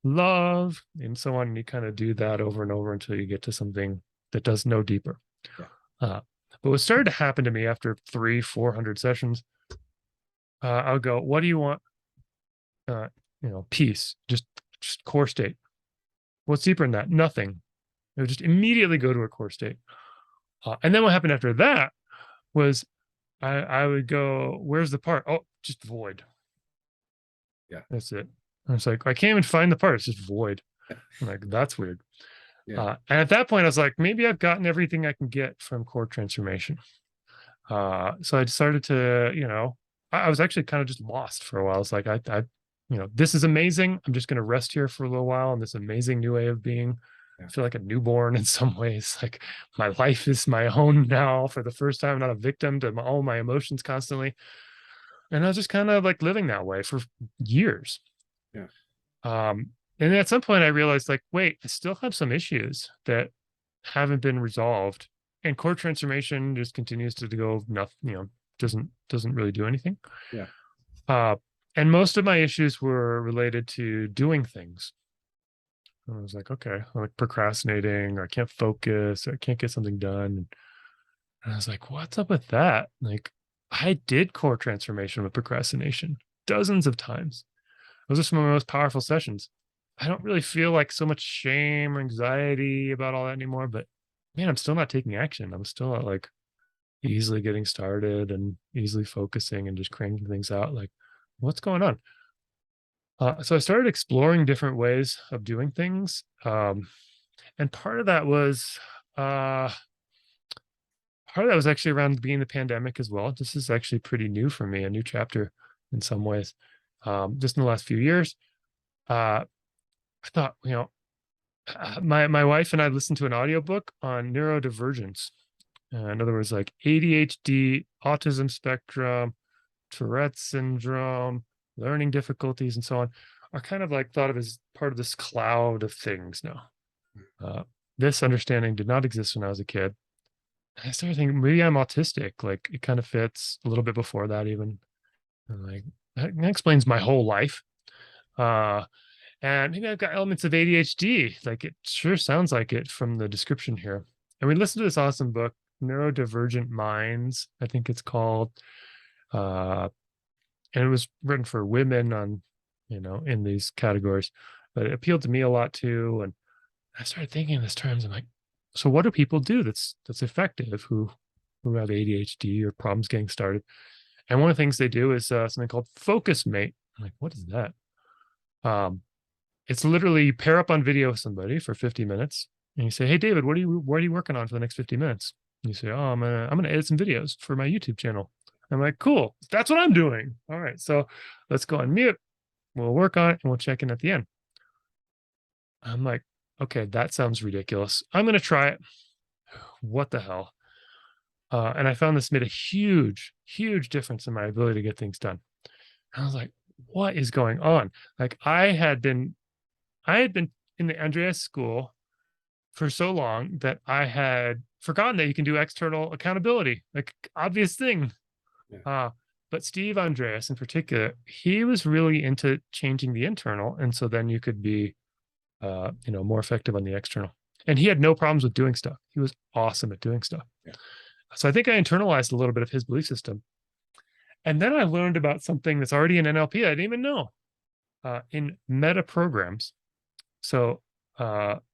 [SPEAKER 2] Love, and so on. And you kind of do that over and over until you get to something that does no deeper.
[SPEAKER 1] Yeah.
[SPEAKER 2] But what started to happen to me after 300-400 sessions, I'll go, what do you want? Peace, just core state. What's deeper than that? Nothing. It would just immediately go to a core state. And then what happened after that was I would go, where's the part? Oh, just void.
[SPEAKER 1] Yeah.
[SPEAKER 2] That's it. I was like, I can't even find the part. It's just void. I'm like, that's weird.
[SPEAKER 1] Yeah.
[SPEAKER 2] And at that point, I was like, maybe I've gotten everything I can get from core transformation. So I started to, I was actually kind of just lost for a while. It's like, this is amazing. I'm just going to rest here for a little while in this amazing new way of being.
[SPEAKER 1] Yeah.
[SPEAKER 2] I feel like a newborn in some ways. Like my life is my own now for the first time, not a victim to all my emotions constantly. And I was just kind of like living that way for years.
[SPEAKER 1] Yeah.
[SPEAKER 2] And at some point I realized like, wait, I still have some issues that haven't been resolved. And core transformation just continues to go nothing, doesn't really do anything.
[SPEAKER 1] Yeah.
[SPEAKER 2] And most of my issues were related to doing things. I was like, okay, I'm like procrastinating, or I can't focus, or I can't get something done. And I was like, what's up with that? Like, I did core transformation with procrastination dozens of times. Those are some of my most powerful sessions. I don't really feel like so much shame or anxiety about all that anymore, but man, I'm still not taking action. I'm still not like easily getting started and easily focusing and just cranking things out. Like, what's going on? So I started exploring different ways of doing things. And uh, part of that was actually around being the pandemic as well. This is actually pretty new for me, a new chapter in some ways. Just in the last few years, I thought, my wife and I listened to an audiobook on neurodivergence. In other words, like ADHD, autism spectrum, Tourette's syndrome, learning difficulties, and so on, are kind of like thought of as part of this cloud of things now. This understanding did not exist when I was a kid. I started thinking maybe I'm autistic. Like it kind of fits a little bit before that, even. And like that explains my whole life. And maybe I've got elements of ADHD. Like it sure sounds like it from the description here. And we listened to this awesome book, Neurodivergent Minds, I think it's called. And it was written for women on, in these categories, but it appealed to me a lot too. And I started thinking in these terms. I'm like, so what do people do that's effective who have ADHD or problems getting started? And one of the things they do is something called Focus Mate. I'm like, what is that? It's literally you pair up on video with somebody for 50 minutes and you say, hey, David, what are you working on for the next 50 minutes? And you say, oh, I'm gonna edit some videos for my YouTube channel. I'm like, cool, that's what I'm doing. All right, so let's go on mute. We'll work on it and we'll check in at the end. I'm like, okay, that sounds ridiculous. I'm gonna try it. What the hell? And I found this made a huge, huge difference in my ability to get things done. And I was like, what is going on? Like I had been in the Andreas school for so long that I had forgotten that you can do external accountability, like obvious thing.
[SPEAKER 1] Yeah.
[SPEAKER 2] But Steve Andreas in particular, he was really into changing the internal. And so then you could be, more effective on the external. And he had no problems with doing stuff. He was awesome at doing stuff.
[SPEAKER 1] Yeah.
[SPEAKER 2] So I think I internalized a little bit of his belief system. And then I learned about something that's already in NLP I didn't even know. in meta programs. So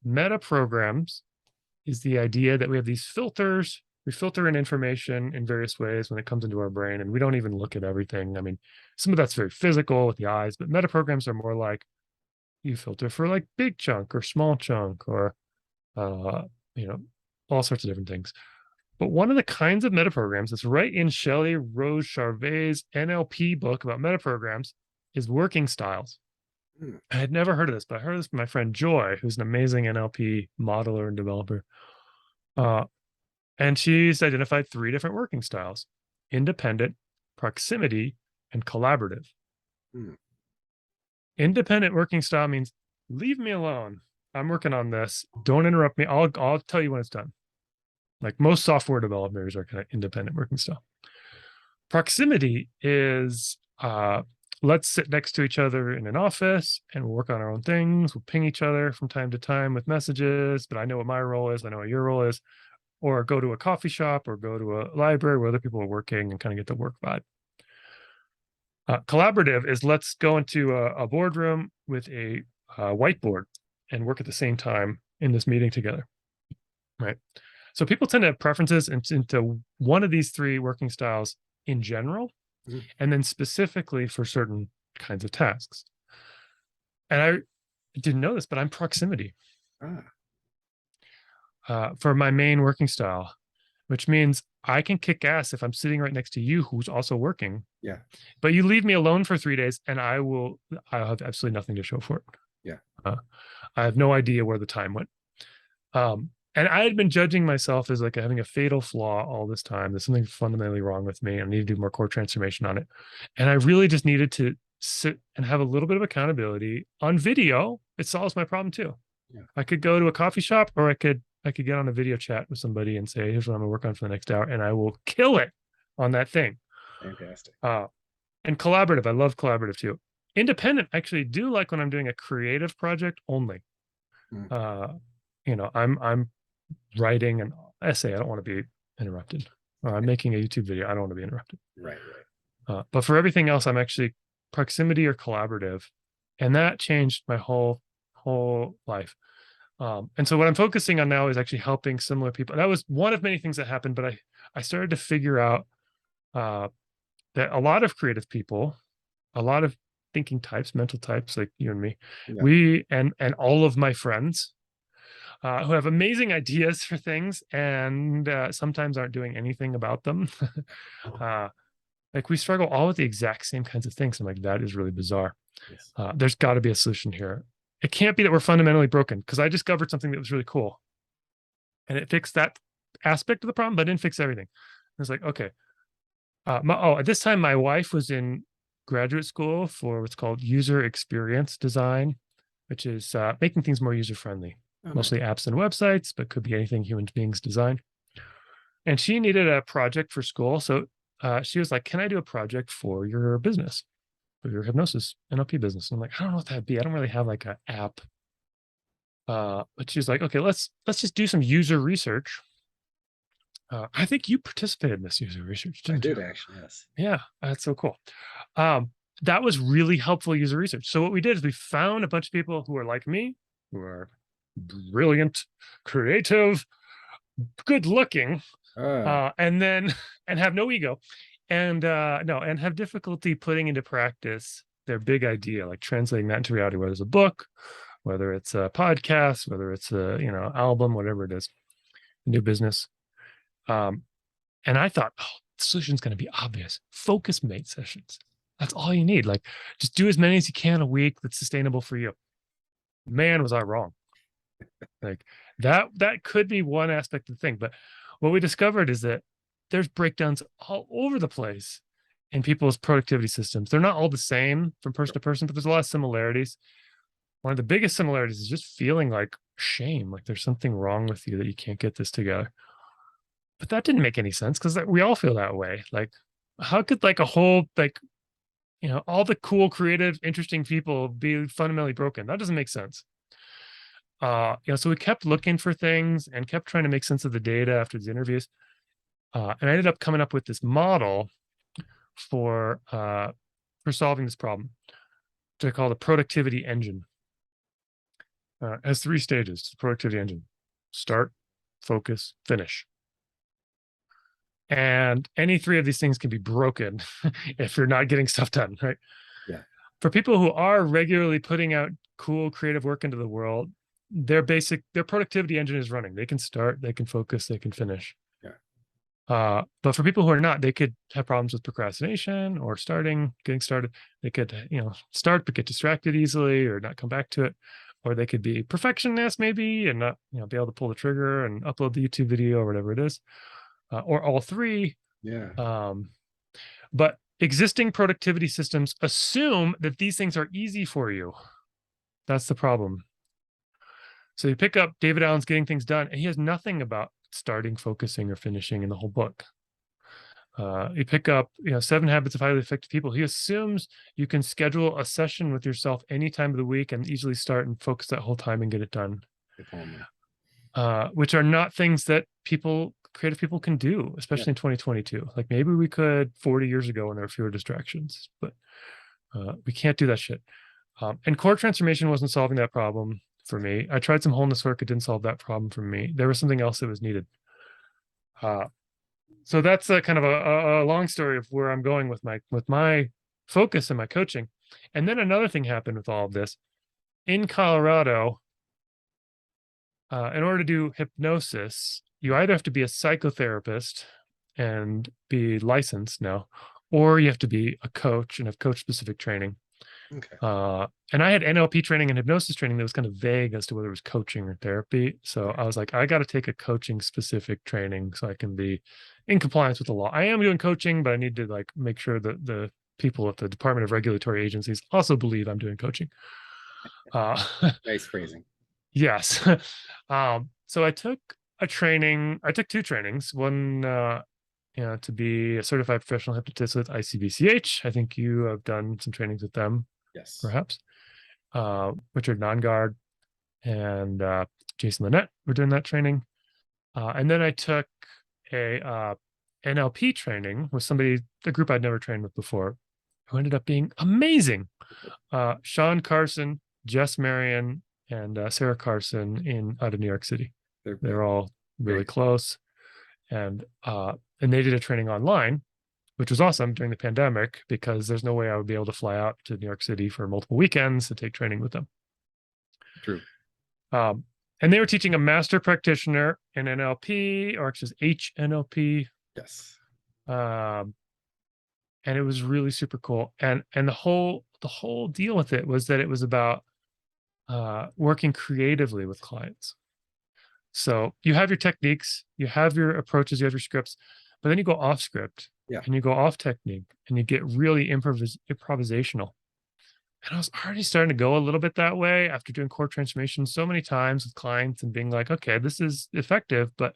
[SPEAKER 2] meta programs is the idea that we have these filters. We filter in information in various ways when it comes into our brain, and we don't even look at everything. I mean, some of that's very physical with the eyes, but meta programs are more like you filter for like big chunk or small chunk or, you know, all sorts of different things. But one of the kinds of meta programs that's right in Shelley Rose Charvet's NLP book about meta programs is working styles. I had never heard of this, but I heard this from my friend Joy, who's an amazing NLP modeler and developer. And she's identified 3 different working styles: independent, proximity, and collaborative. Independent working style means leave me alone. I'm working on this. Don't interrupt me. I'll tell you when it's done. Like most software developers are kind of independent working style. Proximity is let's sit next to each other in an office and we'll work on our own things. We'll ping each other from time to time with messages, but I know what my role is. I know what your role is. Or go to a coffee shop or go to a library where other people are working and kind of get the work vibe. Collaborative is let's go into a boardroom with a whiteboard and work at the same time in this meeting together, right? So people tend to have preferences into one of these 3 working styles in general, and then specifically for certain kinds of tasks. And I didn't know this, but I'm proximity for my main working style, which means I can kick ass if I'm sitting right next to you who's also working.
[SPEAKER 1] Yeah.
[SPEAKER 2] But you leave me alone for 3 days and I'll have absolutely nothing to show for it.
[SPEAKER 1] Yeah.
[SPEAKER 2] I have no idea where the time went. And I had been judging myself as like having a fatal flaw all this time. There's something fundamentally wrong with me. I need to do more core transformation on it. And I really just needed to sit and have a little bit of accountability on video. It solves my problem too. Yeah. I could go to a coffee shop or I could get on a video chat with somebody and say, here's what I'm gonna work on for the next hour. And I will kill it on that thing.
[SPEAKER 1] Fantastic.
[SPEAKER 2] And collaborative, I love collaborative too. Independent, I actually do like when I'm doing a creative project only. You know, I'm writing an essay. I don't want to be interrupted. Or I'm making a YouTube video. I don't want to be interrupted.
[SPEAKER 1] Right.
[SPEAKER 2] But for everything else, I'm actually proximity or collaborative. And that changed my whole life. And so what I'm focusing on now is actually helping similar people. That was one of many things that happened, but I started to figure out that a lot of creative people, a lot of thinking types, mental types like you and me, we and all of my friends who have amazing ideas for things and sometimes aren't doing anything about them. Like we struggle all with the exact same kinds of things. I'm like, that is really bizarre. Yes. There's got to be a solution here. It can't be that we're fundamentally broken, because I discovered something that was really cool and it fixed that aspect of the problem, but didn't fix everything. It's like, okay. At this time, my wife was in graduate school for what's called user experience design, which is making things more user-friendly, mostly apps and websites, but could be anything human beings design. And she needed a project for school. So she was like, can I do a project for your business, for your Hypnosis NLP business? And I'm like, I don't know what that'd be. I don't really have like an app. But she's like, okay, let's just do some user research. I think you participated in this user research, didn't you?
[SPEAKER 1] I did actually, yes.
[SPEAKER 2] Yeah, that's so cool. That was really helpful user research. So what we did is we found a bunch of people who are like me, who are brilliant, creative, good looking, and have no ego, and have difficulty putting into practice their big idea, like translating that into reality, whether it's a book, whether it's a podcast, whether it's a album, whatever it is, a new business. And I thought, the solution's going to be obvious. Focus mate sessions. That's all you need. Like, just do as many as you can a week that's sustainable for you. Man, was I wrong. Like that could be one aspect of the thing. But what we discovered is that there's breakdowns all over the place in people's productivity systems. They're not all the same from person to person, but there's a lot of similarities. One of the biggest similarities is just feeling like shame, like there's something wrong with you that you can't get this together. But that didn't make any sense, because we all feel that way. Like, how could like a whole, like, all the cool, creative, interesting people be fundamentally broken? That doesn't make sense. So we kept looking for things and kept trying to make sense of the data after these interviews. And I ended up coming up with this model for solving this problem. they're called a productivity engine. Has 3 stages, the productivity engine: start, focus, finish. And any 3 of these things can be broken if you're not getting stuff done, right?
[SPEAKER 1] Yeah.
[SPEAKER 2] For people who are regularly putting out cool creative work into the world, their productivity engine is running. They can start, they can focus, they can finish. But for people who are not, they could have problems with procrastination or getting started. They could, start but get distracted easily or not come back to it. Or they could be perfectionists maybe and not, be able to pull the trigger and upload the YouTube video or whatever it is, or all 3.
[SPEAKER 1] Yeah.
[SPEAKER 2] But existing productivity systems assume that these things are easy for you. That's the problem. So you pick up David Allen's Getting Things Done, and he has nothing about starting, focusing, or finishing in the whole book. You pick up, 7 Habits of Highly Effective People. He assumes you can schedule a session with yourself any time of the week and easily start and focus that whole time and get it done. Which are not things that creative people can do, especially in 2022. Like maybe we could 40 years ago when there were fewer distractions, but we can't do that shit. And core transformation wasn't solving that problem for me. I tried some wholeness work. It didn't solve that problem for me. There was something else that was needed. So that's a kind of a long story of where I'm going with my focus and my coaching. And then another thing happened with all of this. In Colorado, in order to do hypnosis, you either have to be a psychotherapist and be licensed now, or you have to be a coach and have coach-specific training.
[SPEAKER 1] Okay.
[SPEAKER 2] And I had NLP training and hypnosis training that was kind of vague as to whether it was coaching or therapy. So I was like, I got to take a coaching specific training so I can be in compliance with the law. I am doing coaching, but I need to make sure that the people at the Department of Regulatory Agencies also believe I'm doing coaching.
[SPEAKER 1] Nice phrasing.
[SPEAKER 2] Yes. So I took a training. I took 2 trainings. One, to be a certified professional hypnotist with ICBCH. I think you have done some trainings with them.
[SPEAKER 1] Yes.
[SPEAKER 2] Perhaps. Richard Nongard and Jason Lynette were doing that training. And then I took a NLP training with a group I'd never trained with before, who ended up being amazing. Sean Carson, Jess Marion, and Sarah Carson out of New York City. They're all really close. And they did a training online, which was awesome during the pandemic because there's no way I would be able to fly out to New York City for multiple weekends to take training with them.
[SPEAKER 1] True.
[SPEAKER 2] And they were teaching a master practitioner in NLP, or actually HNLP.
[SPEAKER 1] Yes.
[SPEAKER 2] And it was really super cool. And the whole deal with it was that it was about working creatively with clients. So you have your techniques, you have your approaches, you have your scripts, but then you go off script and you go off technique and you get really improvisational. And I was already starting to go a little bit that way after doing core transformation so many times with clients and being like, okay, this is effective, but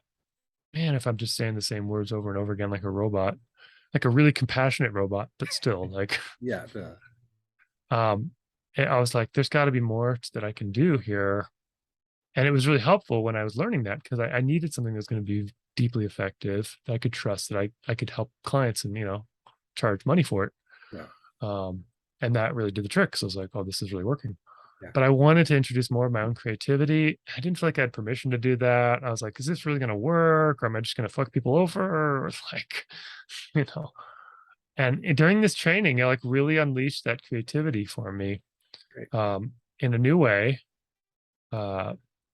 [SPEAKER 2] man, if I'm just saying the same words over and over again, like a robot, like a really compassionate robot, but still and I was like, there's got to be more that I can do here. And it was really helpful when I was learning that because I needed something that's going to be deeply effective, that I could trust, that I could help clients and, charge money for it.
[SPEAKER 1] Yeah.
[SPEAKER 2] And that really did the trick. So I was like, oh, this is really working.
[SPEAKER 1] Yeah.
[SPEAKER 2] But I wanted to introduce more of my own creativity. I didn't feel like I had permission to do that. I was like, is this really going to work? Or am I just going to fuck people over? Or and during this training, it really unleashed that creativity for me. In a new way.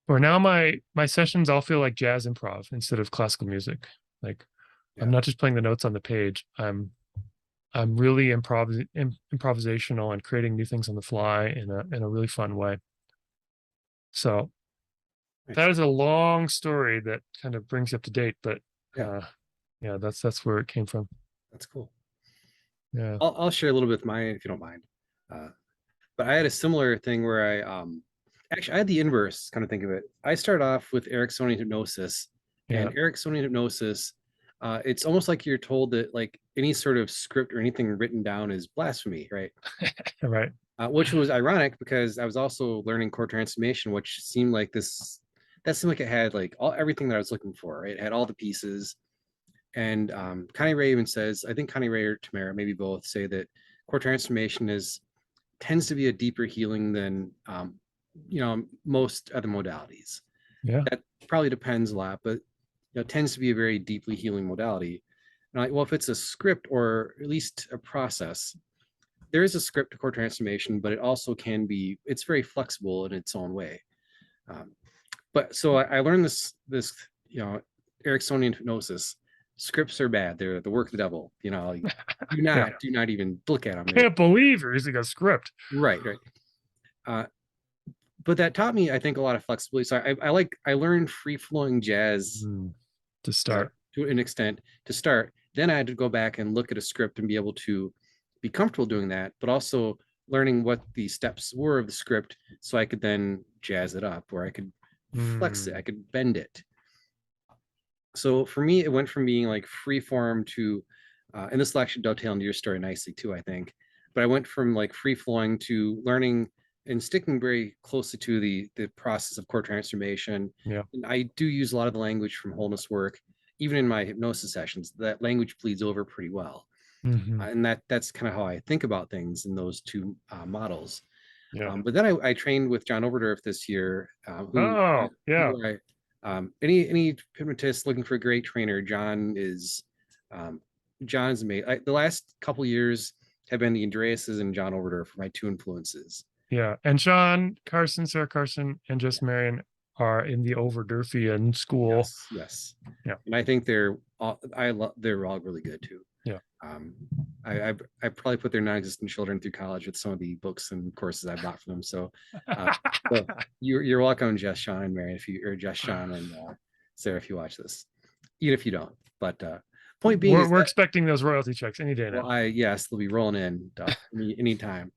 [SPEAKER 2] Where now my sessions all feel like jazz improv instead of classical music. I'm not just playing the notes on the page. I'm really improvisational and creating new things on the fly in a really fun way. So that is a long story that kind of brings you up to date, but that's where it came from.
[SPEAKER 1] That's cool.
[SPEAKER 2] Yeah.
[SPEAKER 1] I'll share a little bit with mine if you don't mind. But I had a similar thing where I had the inverse kind of think of it. I started off with Ericksonian hypnosis, and Ericksonian hypnosis, it's almost like you're told that any sort of script or anything written down is blasphemy, right?
[SPEAKER 2] Right.
[SPEAKER 1] Which was ironic because I was also learning core transformation, which seemed like it had everything that I was looking for, right? It had all the pieces. And Connirae even says, I think Connirae or Tamara, maybe both, say that core transformation is tends to be a deeper healing than most other modalities.
[SPEAKER 2] Yeah.
[SPEAKER 1] That probably depends a lot, but it tends to be a very deeply healing modality. And like, well, if it's a script or at least a process, there is a script to core transformation, but it also can be, it's very flexible in its own way. But so I learned this, Ericksonian hypnosis. Scripts are bad. They're the work of the devil. Like, do not even look at them.
[SPEAKER 2] Can't believe you're using a script.
[SPEAKER 1] Right. But that taught me, I think, a lot of flexibility. So I learned free flowing jazz
[SPEAKER 2] to start,
[SPEAKER 1] to an extent to start. Then I had to go back and look at a script and be able to be comfortable doing that, but also learning what the steps were of the script, so I could then jazz it up, or I could flex it, I could bend it. So for me, it went from being like free form to, and this will actually dovetail into your story nicely too, I think. But I went from like free flowing to learning and sticking very closely to the process of core transformation.
[SPEAKER 2] Yeah.
[SPEAKER 1] And I do use a lot of the language from wholeness work, even in my hypnosis sessions. That language bleeds over pretty well. And that's kind of how I think about things in those two models.
[SPEAKER 2] Yeah.
[SPEAKER 1] But then I trained with John Overdorf this year. Any hypnotist looking for a great trainer, John's amazing. The last couple years have been the Andreases and John Overdorf for my two influences.
[SPEAKER 2] Yeah, and Sean Carson, Sarah Carson, and Jess Marion are in the Overdorfian school.
[SPEAKER 1] Yes.
[SPEAKER 2] Yeah,
[SPEAKER 1] and I think they're all really good too.
[SPEAKER 2] Yeah.
[SPEAKER 1] I probably put their non-existent children through college with some of the books and courses I bought for them. So, so you're welcome, Jess, Sean, and Marion, Jess, Sean, and Sarah, if you watch this, even if you don't. But point being,
[SPEAKER 2] we're expecting those royalty checks any day now.
[SPEAKER 1] Yes, they'll be rolling in anytime.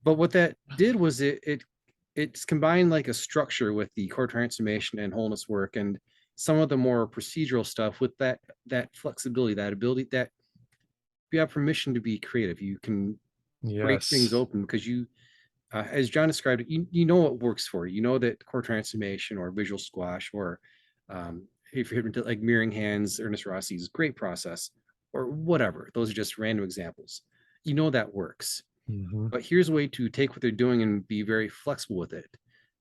[SPEAKER 1] But what that did was it's combined like a structure with the core transformation and wholeness work, and some of the more procedural stuff with that flexibility, that ability, that you have permission to be creative. You can break things open because you, as John described it, you know what works for you. You know that core transformation or visual squash or if you're like mirroring hands, Ernest Rossi's great process or whatever. Those are just random examples. You know that works. But here's a way to take what they're doing and be very flexible with it.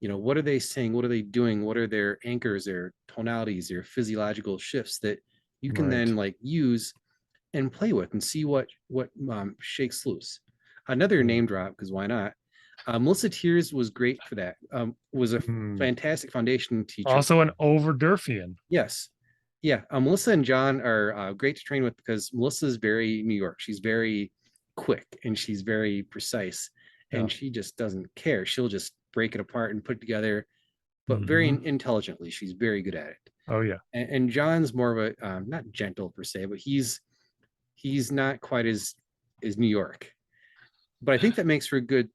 [SPEAKER 1] What are they saying? What are they doing? What are their anchors, their tonalities, their physiological shifts that you can then like use and play with and see what shakes loose. Another name drop, because why not? Melissa Tears was great for that. Was a fantastic foundation teacher.
[SPEAKER 2] Also an Overdorfian.
[SPEAKER 1] Yes. Yeah. Melissa and John are great to train with because Melissa's very New York. She's very quick and she's very precise and she just doesn't care. She'll just break it apart and put it together, but very intelligently. She's very good at it.
[SPEAKER 2] Oh yeah.
[SPEAKER 1] And John's more of a not gentle per se, but he's not quite as New York. But I think that makes for a good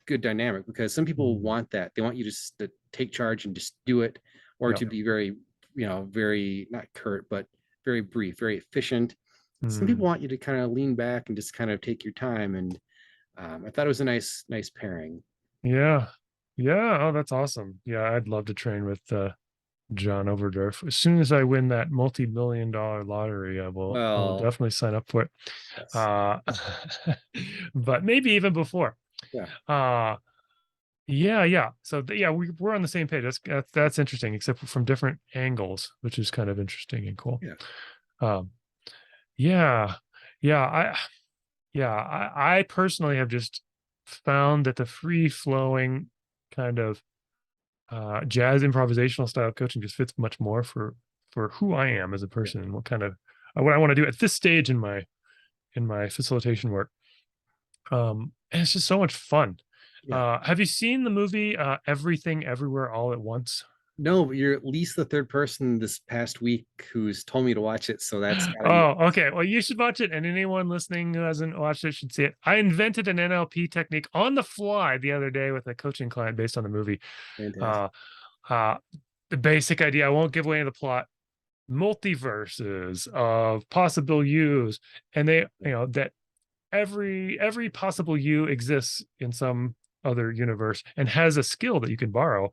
[SPEAKER 1] dynamic because some people want that. They want you to take charge and just do it, or to be very, very not curt, but very brief, very efficient. Some people want you to kind of lean back and just kind of take your time. And I thought it was a nice pairing.
[SPEAKER 2] Yeah. Oh, that's awesome. Yeah, I'd love to train with John Overdorf. As soon as I win that multi-million-dollar lottery, I will definitely sign up for it. Yes. But maybe even before.
[SPEAKER 1] Yeah.
[SPEAKER 2] Yeah. So we're on the same page. That's interesting, except from different angles, which is kind of interesting and cool. I personally have just found that the free-flowing kind of jazz improvisational style coaching just fits much more for who I am as a person and what I want to do at this stage in my facilitation work. And it's just so much fun. Have you seen the movie Everything Everywhere All at Once?
[SPEAKER 1] No, but you're at least the third person this past week who's told me to watch it. So that's
[SPEAKER 2] okay. Well, you should watch it, and anyone listening who hasn't watched it should see it. I invented an NLP technique on the fly the other day with a coaching client based on the movie. The basic idea, I won't give away the plot, multiverses of possible yous, and they, that every possible you exists in some other universe and has a skill that you can borrow.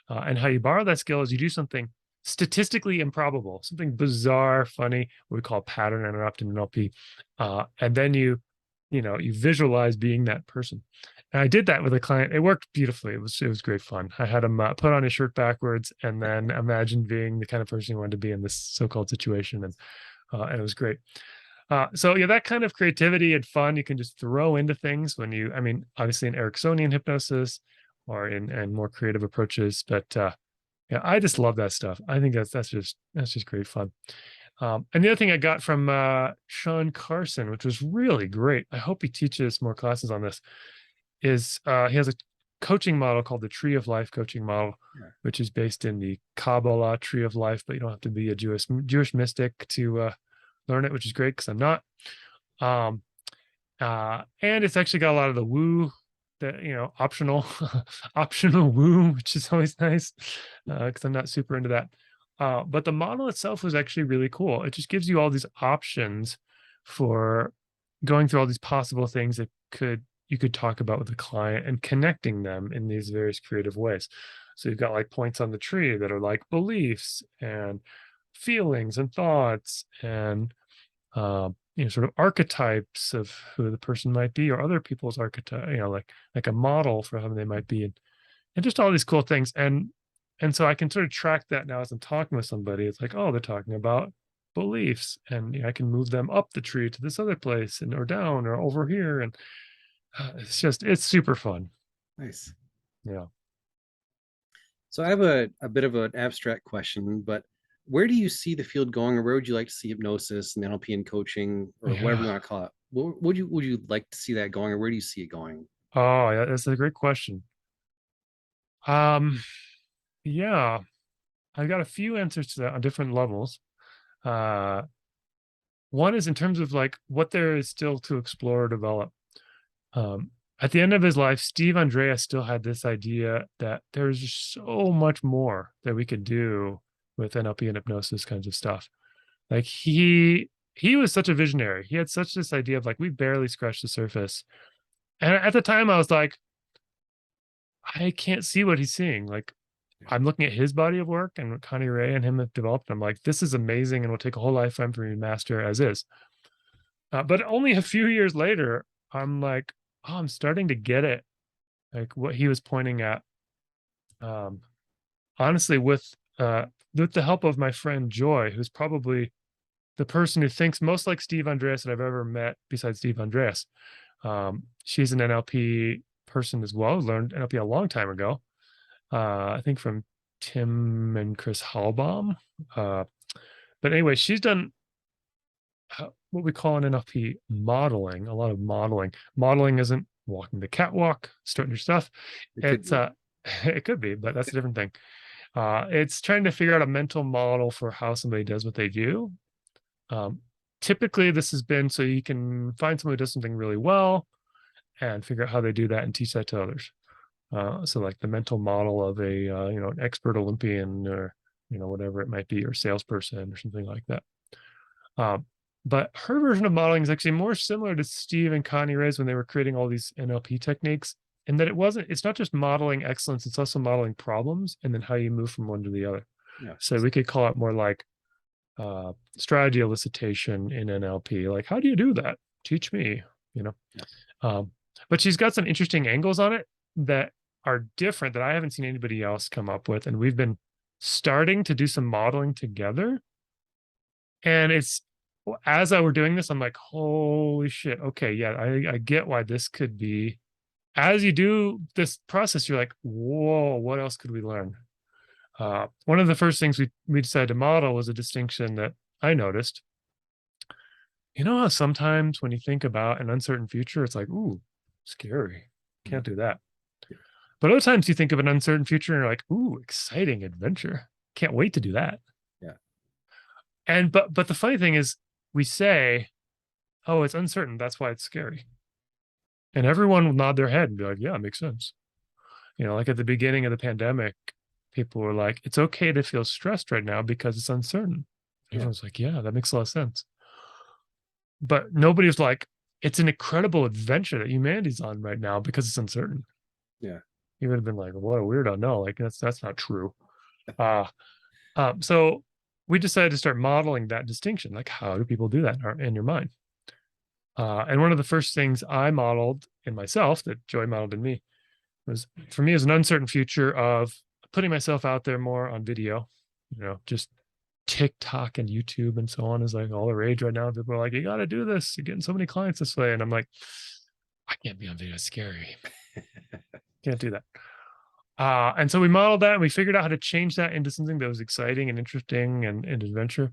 [SPEAKER 2] And how you borrow that skill is you do something statistically improbable, something bizarre, funny, what we call pattern interrupted Nlp. And then you visualize being that person. I did that with a client. It worked beautifully. It was great fun. I had him put on his shirt backwards and then imagine being the kind of person he wanted to be in this so-called situation, and it was great. So yeah, that kind of creativity and fun you can just throw into things when you, I mean, obviously in Ericksonian hypnosis or in and more creative approaches, but yeah, I just love that stuff. I think that's just great fun. And the other thing I got from Sean Carson, which was really great, I hope he teaches more classes on this, is he has a coaching model called the Tree of Life coaching model,
[SPEAKER 1] Yeah.
[SPEAKER 2] which is based in the Kabbalah Tree of Life, but you don't have to be a Jewish mystic to learn it, which is great because I'm not. Um, and it's actually got a lot of the woo, that optional optional woo, which is always nice because I'm not super into that. But the model itself was actually really cool. It just gives you all these options for going through all these possible things that you could talk about with the client and connecting them in these various creative ways. So you've got like points on the tree that are like beliefs and feelings and thoughts and sort of archetypes of who the person might be or other people's archetype, like a model for how they might be, and just all these cool things. And so I can sort of track that now as I'm talking with somebody. It's like, oh, they're talking about beliefs, and I can move them up the tree to this other place and or down or over here. And it's super fun.
[SPEAKER 1] Nice.
[SPEAKER 2] Yeah.
[SPEAKER 1] So I have a bit of an abstract question, but where do you see the field going, or where would you like to see hypnosis and NLP and coaching, or whatever
[SPEAKER 2] Yeah.
[SPEAKER 1] you want to call it? What would you like to see that going, or where do you see it going?
[SPEAKER 2] Oh, yeah, that's a great question. Um, yeah, I got a few answers to that on different levels. Uh, one is in terms of like what there is still to explore or develop. Um, at the end of his life, Steve Andreas still had this idea that there's just so much more that we could do with NLP and hypnosis kinds of stuff. Like he was such a visionary. He had such this idea of like we barely scratched the surface. And at the time I was like, I can't see what he's seeing. Like I'm looking at his body of work and what Connirae and him have developed. I'm like, this is amazing and will take a whole lifetime for me to master as is. But only a few years later, I'm like, oh, I'm starting to get it. Like what he was pointing at. Um, Honestly, with the help of my friend Joy, who's probably the person who thinks most like Steve Andreas that I've ever met besides Steve Andreas. She's an NLP person as well, learned NLP a long time ago. I think from Tim and Chris Hallbaum. But anyway, she's done what we call an NLP modeling, a lot of modeling. Modeling isn't walking the catwalk, starting your stuff. It's it could be, but that's a different thing. It's trying to figure out a mental model for how somebody does what they do. Typically, this has been so you can find someone who does something really well and figure out how they do that and teach that to others. So like the mental model of a an expert Olympian or whatever it might be, or salesperson or something like that. But her version of modeling is actually more similar to Steve and Connirae's when they were creating all these NLP techniques, in that it's not just modeling excellence, it's also modeling problems and then how you move from one to the other.
[SPEAKER 1] Yeah.
[SPEAKER 2] So we could call it more like strategy elicitation in NLP. Like, how do you do that? Teach me, Yeah. But she's got some interesting angles on it that are different that I haven't seen anybody else come up with. And we've been starting to do some modeling together. And as I were doing this, I'm like, holy shit. Okay. Yeah. I get why this could be. As you do this process, you're like, whoa, what else could we learn? One of the first things we decided to model was a distinction that I noticed. You know how sometimes when you think about an uncertain future, it's like, ooh, scary. Can't do that. But other times you think of an uncertain future and you're like, ooh, exciting adventure. Can't wait to do that.
[SPEAKER 1] Yeah.
[SPEAKER 2] And but the funny thing is we say, oh, it's uncertain. That's why it's scary. And everyone will nod their head and be like, yeah, it makes sense. Like at the beginning of the pandemic, people were like, it's okay to feel stressed right now because it's uncertain. Everyone's like, yeah, that makes a lot of sense. But nobody's like, it's an incredible adventure that humanity's on right now because it's uncertain.
[SPEAKER 1] Yeah.
[SPEAKER 2] You would have been like, what a weirdo. No, like that's not true. So we decided to start modeling that distinction. Like, how do people do that in your mind? And one of the first things I modeled in myself that Joy modeled in me was, for me, is an uncertain future of putting myself out there more on video, just TikTok and YouTube and so on is like all the rage right now. People are like, you got to do this. You're getting so many clients this way. And I'm like, I can't be on video. It's scary. Can't do that. And so we modeled that and we figured out how to change that into something that was exciting and interesting and adventure.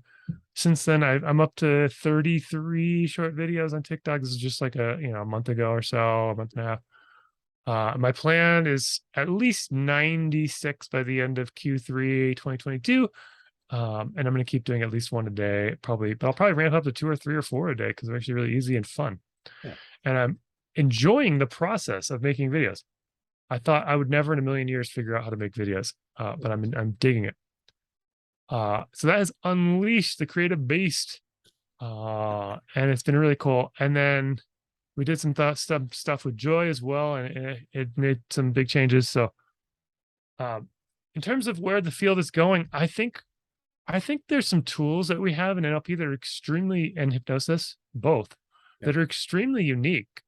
[SPEAKER 2] Since then, I'm up to 33 short videos on TikTok. This is just like a month ago or so, a month and a half. My plan is at least 96 by the end of Q3 2022. And I'm going to keep doing at least one a day, probably, but I'll probably ramp up to 2 or 3 or 4 a day because they're actually really easy and fun.
[SPEAKER 1] Yeah.
[SPEAKER 2] And I'm enjoying the process of making videos. I thought I would never in a million years figure out how to make videos, but I'm digging it. So that has unleashed the creative beast, and it's been really cool. And then we did some stuff with Joy as well, and it made some big changes. So, in terms of where the field is going, I think there's some tools that we have in NLP that are extremely, and hypnosis, both, that are extremely unique.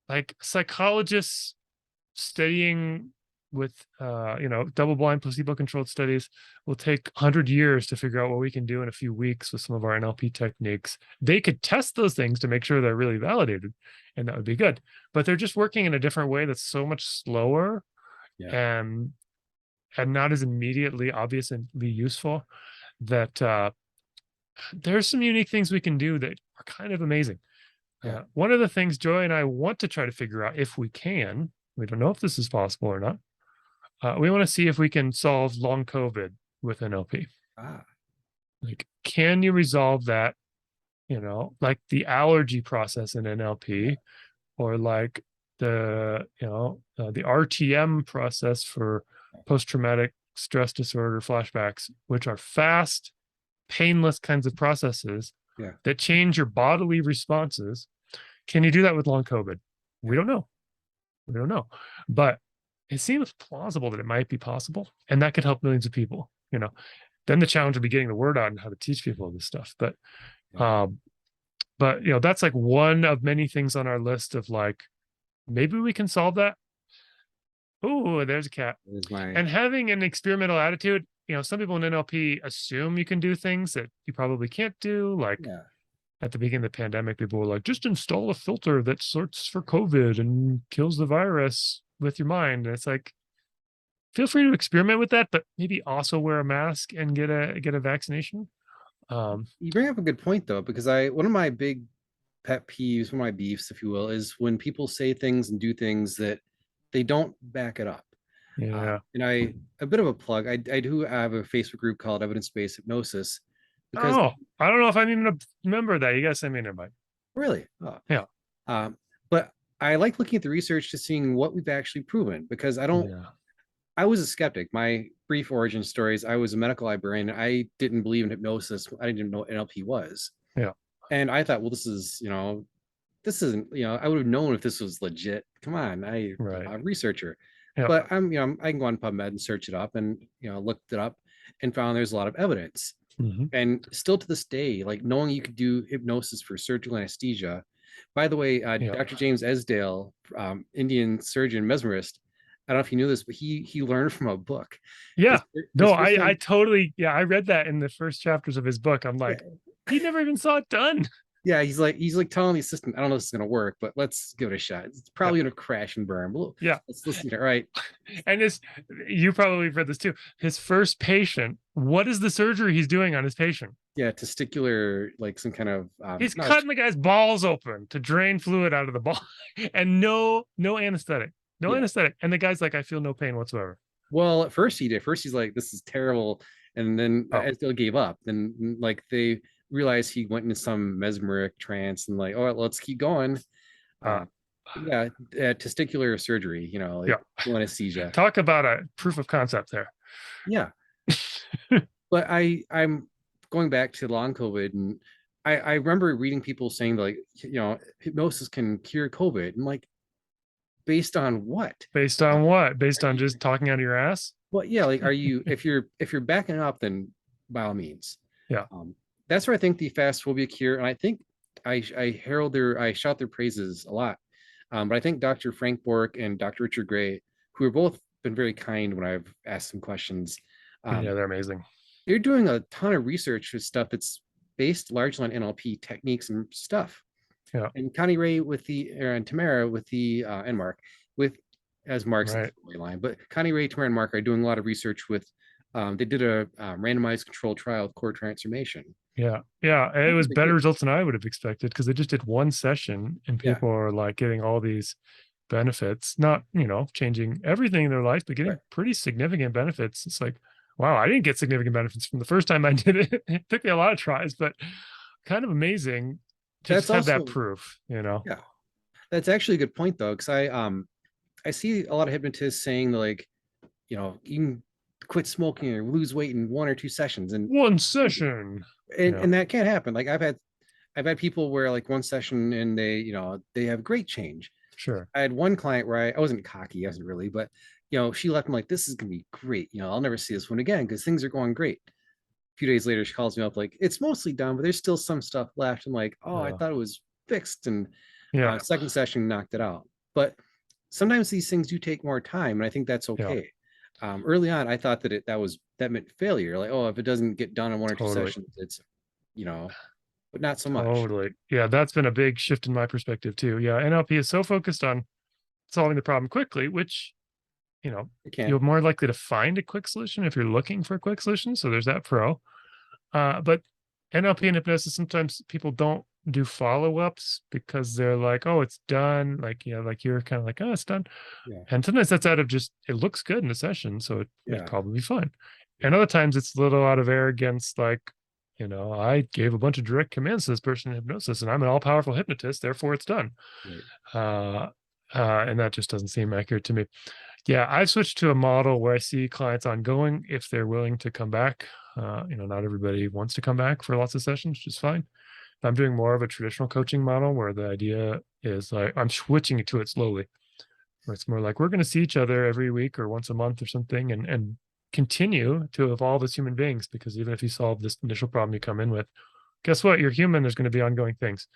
[SPEAKER 2] Like psychologists studying with, double-blind placebo-controlled studies will take 100 years to figure out what we can do in a few weeks with some of our NLP techniques. They could test those things to make sure they're really validated, and that would be good. But they're just working in a different way that's so much slower and not as immediately obviously useful, that there's some unique things we can do that are kind of amazing. One of the things Joy and I want to try to figure out, if we can, we don't know if this is possible or not. We want to see if we can solve long COVID with NLP. Like, can you resolve that? Like the allergy process in NLP, or like the RTM process for post-traumatic stress disorder flashbacks, which are fast, painless kinds of processes that change your bodily responses. Can you do that with long COVID? We don't know. But it seems plausible that it might be possible, and that could help millions of people. Then the challenge would be getting the word out and how to teach people this stuff. But that's like one of many things on our list of like, maybe we can solve that. Oh, there's a cat. And having an experimental attitude, some people in NLP assume you can do things that you probably can't do. Like at the beginning of the pandemic, people were like, just install a filter that sorts for COVID and kills the virus with your mind. And it's like, feel free to experiment with that, but maybe also wear a mask and get a vaccination.
[SPEAKER 1] You bring up a good point though, because one of my big pet peeves, one of my beefs, if you will, is when people say things and do things that they don't back it up. And a bit of a plug, I do have a Facebook group called Evidence-Based Hypnosis. Because
[SPEAKER 2] I don't know if I'm even a member of that. You guys send me an invite.
[SPEAKER 1] Really? But I like looking at the research to seeing what we've actually proven, because I was a skeptic. My brief origin stories, I was a medical librarian. I didn't believe in hypnosis. I didn't even know what NLP was. And I thought, well, this isn't, I would have known if this was legit. Come on, I'm a researcher. But I can go on PubMed and search it up, and looked it up and found there's a lot of evidence. And still to this day, like knowing you could do hypnosis for surgical anesthesia. By the way, Dr. James Esdale, Indian surgeon mesmerist, I don't know if you knew this, but he learned from a book.
[SPEAKER 2] I totally, I read that in the first chapters of his book. I'm like, he never even saw it done. He's
[SPEAKER 1] like telling the assistant, I don't know if this is gonna work, but let's give it a shot. It's probably gonna crash and burn. Let's listen to it, right?
[SPEAKER 2] And you probably read this too. His first patient, what is the surgery he's doing on his patient?
[SPEAKER 1] Testicular, like some kind of
[SPEAKER 2] he's cutting the guy's balls open to drain fluid out of the ball, and no anesthetic. Anesthetic. And the guy's like, I feel no pain whatsoever.
[SPEAKER 1] Well, at first he did. First he's like, this is terrible. And then Esdale gave up. Then like they realized he went into some mesmeric trance and like, let's keep going. Testicular surgery, anesthesia.
[SPEAKER 2] Talk about a proof of concept there.
[SPEAKER 1] But I'm going back to long COVID, and I remember reading people saying like, hypnosis can cure COVID. And like, based on what?
[SPEAKER 2] Based on just talking out of your ass?
[SPEAKER 1] Well, like, are you, if you're backing up, then by all means. that's where I think the fast phobia cure, and I think I shout their praises a lot. But I think Dr. Frank Bork and Dr. Richard Gray, who have both been very kind when I've asked them questions,
[SPEAKER 2] Yeah,
[SPEAKER 1] um,
[SPEAKER 2] they're amazing.
[SPEAKER 1] they're doing a ton of research with stuff that's based largely on NLP techniques and stuff.
[SPEAKER 2] Yeah,
[SPEAKER 1] And Connirae and Tamara with the and Mark with as Mark's
[SPEAKER 2] right.
[SPEAKER 1] line, but Connirae, Tamara, and Mark are doing a lot of research with. They did a randomized controlled trial of core transformation.
[SPEAKER 2] Yeah, yeah. It
[SPEAKER 1] That's
[SPEAKER 2] was
[SPEAKER 1] what they
[SPEAKER 2] better
[SPEAKER 1] do.
[SPEAKER 2] results than I would have expected because they just did one session and
[SPEAKER 1] Yeah,
[SPEAKER 2] people are like getting all these benefits, not, changing everything in their life, but
[SPEAKER 1] right.
[SPEAKER 2] getting pretty significant benefits. It's like, wow, I didn't get significant benefits from the first time I did it. It took me a lot of tries, but kind of amazing to
[SPEAKER 1] That's
[SPEAKER 2] just have that
[SPEAKER 1] also
[SPEAKER 2] proof.
[SPEAKER 1] yeah. That's actually a good point though, because I see a lot of hypnotists saying like, you can quit smoking or lose weight in 1 or 2 sessions, and
[SPEAKER 2] One session. Yeah,
[SPEAKER 1] and that can't happen. Like I've had people where like one session and they have great change.
[SPEAKER 2] sure.
[SPEAKER 1] I had one client where I wasn't cocky, I wasn't really, but she left. I'm like, this is gonna be great. I'll never see this one again because things are going great. A few days later, she calls me up like, it's mostly done, but there's still some stuff left. I'm like, oh, I
[SPEAKER 2] Yeah.
[SPEAKER 1] thought it was fixed, and
[SPEAKER 2] Yeah.
[SPEAKER 1] second session knocked it out. But sometimes these things do take more time, and I think that's
[SPEAKER 2] Yeah.
[SPEAKER 1] okay. Early on, I thought that meant failure. Like, oh, if it doesn't get done in 1 or 2
[SPEAKER 2] Totally.
[SPEAKER 1] sessions, it's you know, but not so much.
[SPEAKER 2] Totally. Yeah, that's been a big shift in my perspective too. Yeah, NLP is so focused on solving the problem quickly, which,
[SPEAKER 1] It can.
[SPEAKER 2] you're more likely to find a quick solution if you're looking for a quick solution. So there's that pro. But NLP and hypnosis, sometimes people don't do follow-ups because they're like, oh, it's done. Like, like you're kind of like, oh, it's done.
[SPEAKER 1] Yeah.
[SPEAKER 2] And sometimes that's out of just, it looks good in the session. So it's
[SPEAKER 1] Yeah.
[SPEAKER 2] probably fine.
[SPEAKER 1] Yeah.
[SPEAKER 2] And other times it's a little out of arrogance, like, I gave a bunch of direct commands to this person in hypnosis and I'm an all-powerful hypnotist, therefore it's done.
[SPEAKER 1] Right.
[SPEAKER 2] Uh, and that just doesn't seem accurate to me. Yeah, I've switched to a model where I see clients ongoing if they're willing to come back. Not everybody wants to come back for lots of sessions, which is fine. I'm doing more of a traditional coaching model where the idea is like I'm switching to it slowly, where it's more like we're going to see each other every week or once a month or something and continue to evolve as human beings. Because even if you solve this initial problem you come in with, guess what? You're human. There's going to be ongoing things.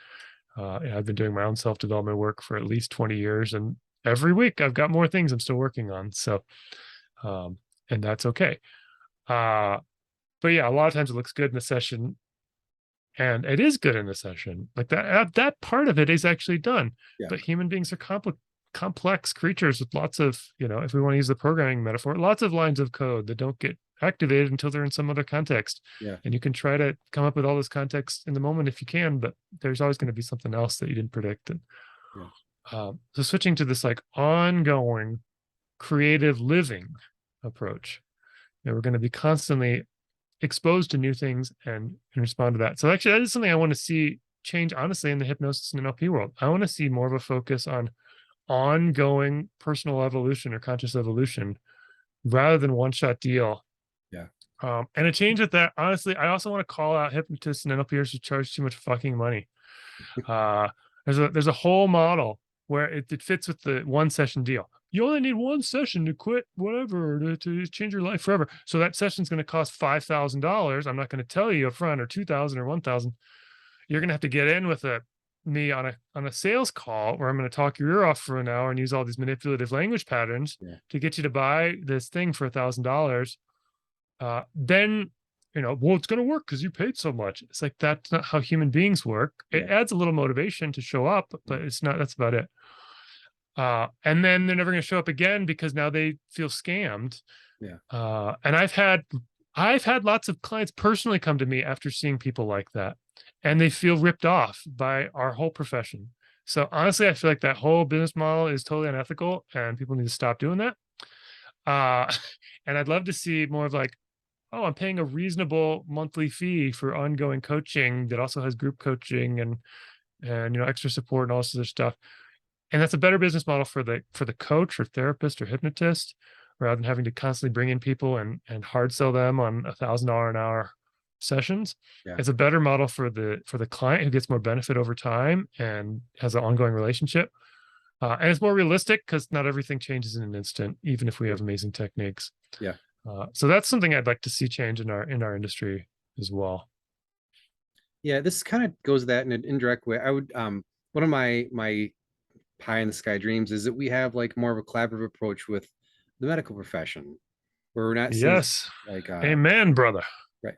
[SPEAKER 2] I've been doing my own self-development work for at least 20 years, and every week I've got more things I'm still working on. So, and that's okay. But yeah, a lot of times it looks good in the session, and it is good in the session. Like that part of it is actually done.
[SPEAKER 1] Yeah.
[SPEAKER 2] But human beings are complex creatures with lots of, if we want to use the programming metaphor, lots of lines of code that don't get activated until they're in some other context.
[SPEAKER 1] Yeah.
[SPEAKER 2] And you can try to come up with all this context in the moment if you can, but there's always going to be something else that you didn't predict. And
[SPEAKER 1] Yeah.
[SPEAKER 2] so switching to this like ongoing creative living approach, we're going to be constantly exposed to new things and respond to that. So actually, that is something I want to see change, honestly, in the hypnosis and NLP world. I want to see more of a focus on ongoing personal evolution or conscious evolution rather than one-shot deal.
[SPEAKER 1] Yeah.
[SPEAKER 2] And a change with that, honestly, I also want to call out hypnotists and NLPers who charge too much fucking money. Uh, there's a whole model where it fits with the one session deal. You only need one session to quit whatever to change your life forever. So that session's going to cost $5,000. I'm not going to tell you up front, or 2,000 or 1,000. You're going to have to get in with me on a sales call where I'm going to talk your ear off for an hour and use all these manipulative language patterns
[SPEAKER 1] Yeah.
[SPEAKER 2] to get you to buy this thing for $1,000. Then well, it's going to work because you paid so much. It's like, that's not how human beings work. It
[SPEAKER 1] Yeah.
[SPEAKER 2] adds a little motivation to show up, but it's not, that's about it. And then they're never going to show up again because now they feel scammed.
[SPEAKER 1] Yeah.
[SPEAKER 2] And I've had lots of clients personally come to me after seeing people like that, and they feel ripped off by our whole profession. So honestly, I feel like that whole business model is totally unethical and people need to stop doing that. And I'd love to see more of like, oh, I'm paying a reasonable monthly fee for ongoing coaching that also has group coaching and extra support and all this other stuff. And that's a better business model for the coach or therapist or hypnotist, rather than having to constantly bring in people and hard sell them on $1,000 an hour sessions.
[SPEAKER 1] Yeah.
[SPEAKER 2] It's a better model for the client who gets more benefit over time and has an ongoing relationship. And it's more realistic because not everything changes in an instant, even if we have amazing techniques.
[SPEAKER 1] Yeah.
[SPEAKER 2] So that's something I'd like to see change in our industry as well.
[SPEAKER 1] Yeah, this kind of goes that in an indirect way. I would one of my pie in the sky dreams is that we have like more of a collaborative approach with the medical profession, where we're not seeing
[SPEAKER 2] Yes.
[SPEAKER 1] like
[SPEAKER 2] Amen, brother.
[SPEAKER 1] right.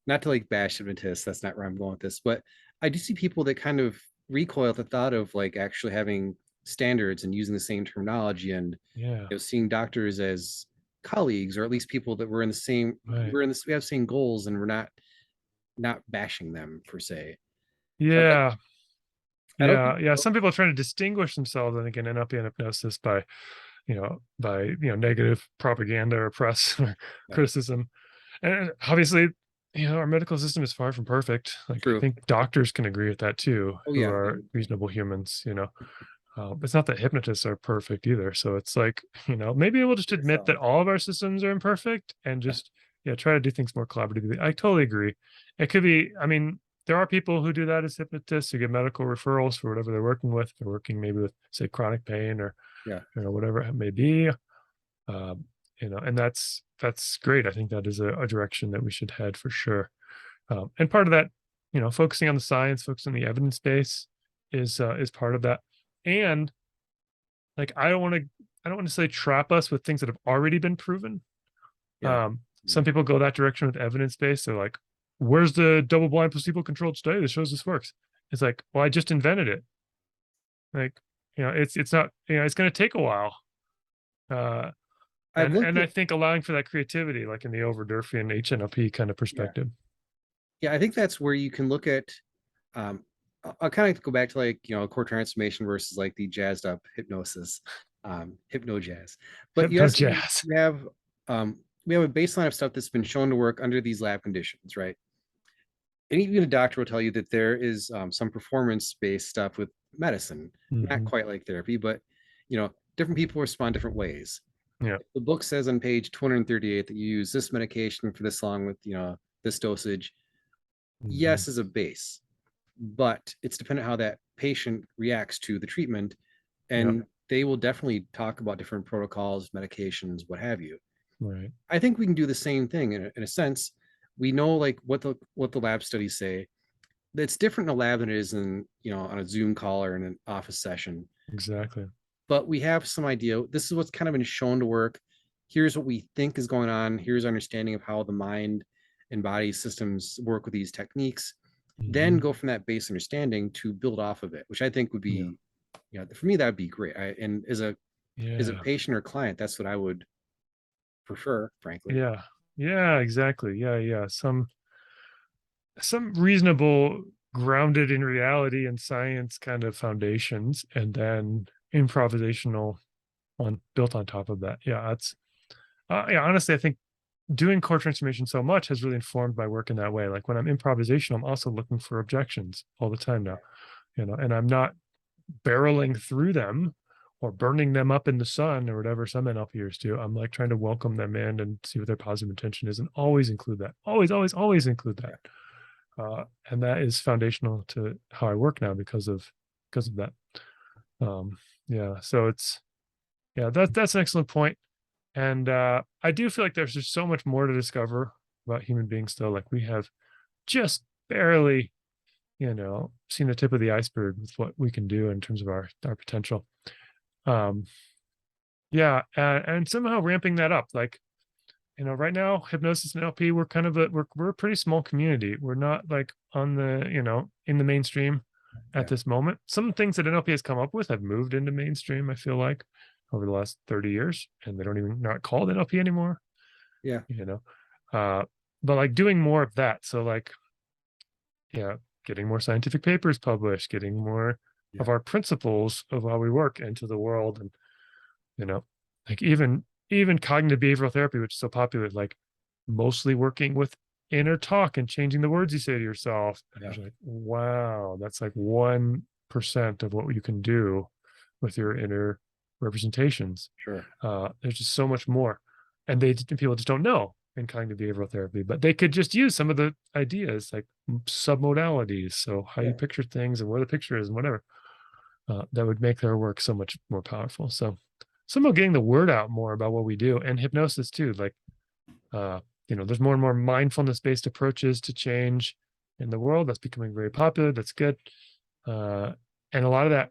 [SPEAKER 1] Not to like bash hypnotists, that's not where I'm going with this, but I do see people that kind of recoil at the thought of like actually having standards and using the same terminology and
[SPEAKER 2] Yeah.
[SPEAKER 1] seeing doctors as colleagues, or at least people that
[SPEAKER 2] Right.
[SPEAKER 1] we're in this, we have same goals, and we're not bashing them per se. So
[SPEAKER 2] Yeah.
[SPEAKER 1] I don't think
[SPEAKER 2] Yeah. Some people are trying to distinguish themselves, I think, in NLP and hypnosis by, negative propaganda or press or
[SPEAKER 1] yeah,
[SPEAKER 2] criticism. And obviously, our medical system is far from perfect. Like, I
[SPEAKER 1] true.
[SPEAKER 2] think doctors can agree with that too,
[SPEAKER 1] Oh
[SPEAKER 2] who
[SPEAKER 1] yeah,
[SPEAKER 2] are reasonable humans. It's not that hypnotists are perfect either. So it's like, maybe we'll just admit that all of our systems are imperfect and
[SPEAKER 1] yeah,
[SPEAKER 2] just, try to do things more collaboratively. I totally agree. It could be, I mean, there are people who do that as hypnotists who get medical referrals for whatever they're working with. They're working maybe with, say, chronic pain or,
[SPEAKER 1] yeah.
[SPEAKER 2] whatever it may be. Um, and that's great. I think that is a direction that we should head for sure. And part of that, focusing on the science, focusing on the evidence base is part of that. And like, I don't want to say trap us with things that have already been proven.
[SPEAKER 1] Yeah.
[SPEAKER 2] Some people go that direction with evidence based. They're like, where's the double blind placebo controlled study that shows this works? It's like, well, I just invented it. Like, it's not, it's going to take a while. Uh,
[SPEAKER 1] I've looked
[SPEAKER 2] and
[SPEAKER 1] at
[SPEAKER 2] I think allowing for that creativity, like in the over Durfian HNLP kind of
[SPEAKER 1] yeah.
[SPEAKER 2] perspective.
[SPEAKER 1] Yeah, I think that's where you can look at I'll kind of go back to like, core transformation versus like the jazzed up hypnosis, hypno jazz. But
[SPEAKER 2] Hypno jazz.
[SPEAKER 1] you have we have a baseline of stuff that's been shown to work under these lab conditions, right? And even a doctor will tell you that there is some performance-based stuff with medicine, not
[SPEAKER 2] Hmm.
[SPEAKER 1] quite like therapy, but different people respond different ways.
[SPEAKER 2] Yeah.
[SPEAKER 1] The book says on page 238 that you use this medication for this long with this dosage.
[SPEAKER 2] Hmm.
[SPEAKER 1] Yes, as a base, but it's dependent how that patient reacts to the treatment,
[SPEAKER 2] Yeah.
[SPEAKER 1] and they will definitely talk about different protocols, medications, what have you.
[SPEAKER 2] Right.
[SPEAKER 1] I think we can do the same thing in a sense. We know like what the lab studies say. It's different in a lab than it is in on a Zoom call or in an office session.
[SPEAKER 2] Exactly.
[SPEAKER 1] But we have some idea. This is what's kind of been shown to work. Here's what we think is going on. Here's understanding of how the mind and body systems work with these techniques. Then
[SPEAKER 2] Hmm.
[SPEAKER 1] go from that base understanding to build off of it, which I think would
[SPEAKER 2] Yeah.
[SPEAKER 1] be, for me that would be great. And as a
[SPEAKER 2] Yeah.
[SPEAKER 1] patient or client, that's what I would prefer, frankly.
[SPEAKER 2] Yeah. Yeah. Exactly. Yeah. Yeah. Some reasonable, grounded in reality and science kind of foundations, and then improvisational on built on top of that. Yeah. That's yeah. Honestly, I think doing core transformation so much has really informed my work in that way. Like when I'm improvisational, I'm also looking for objections all the time now. And I'm not barreling through them or burning them up in the sun or whatever some NLPers do. I'm like trying to welcome them in and see what their positive intention is, and always include that. Always, always, always include that. And that is foundational to how I work now because of that. Yeah. So that's an excellent point. And I do feel like there's just so much more to discover about human beings still. Like we have just barely seen the tip of the iceberg with what we can do in terms of our potential. um yeah, and somehow ramping that up, like, right now, hypnosis and LP, we're kind of we're a pretty small community. We're not like on the in the mainstream at
[SPEAKER 1] Yeah,
[SPEAKER 2] this moment. Some things that NLP has come up with have moved into mainstream, I feel like, over the last 30 years, and they don't even not called NLP anymore.
[SPEAKER 1] yeah,
[SPEAKER 2] you know uh but like doing more of that, so like, yeah, getting more scientific papers published, getting more
[SPEAKER 1] yeah,
[SPEAKER 2] of our principles of how we work into the world. And you know like even cognitive behavioral therapy, which is so popular, like mostly working with inner talk and changing the words you say to yourself. And
[SPEAKER 1] yeah.
[SPEAKER 2] you're like, wow, that's like 1% of what you can do with your inner representations.
[SPEAKER 1] Sure.
[SPEAKER 2] There's just so much more, and people just don't know in cognitive behavioral therapy, but they could just use some of the ideas, like submodalities, so how you
[SPEAKER 1] Yeah,
[SPEAKER 2] picture things and where the picture is and whatever, that would make their work so much more powerful. So somehow getting the word out more about what we do, and hypnosis too. Like, there's more and more mindfulness based approaches to change, in the world. That's becoming very popular. That's good. And a lot of that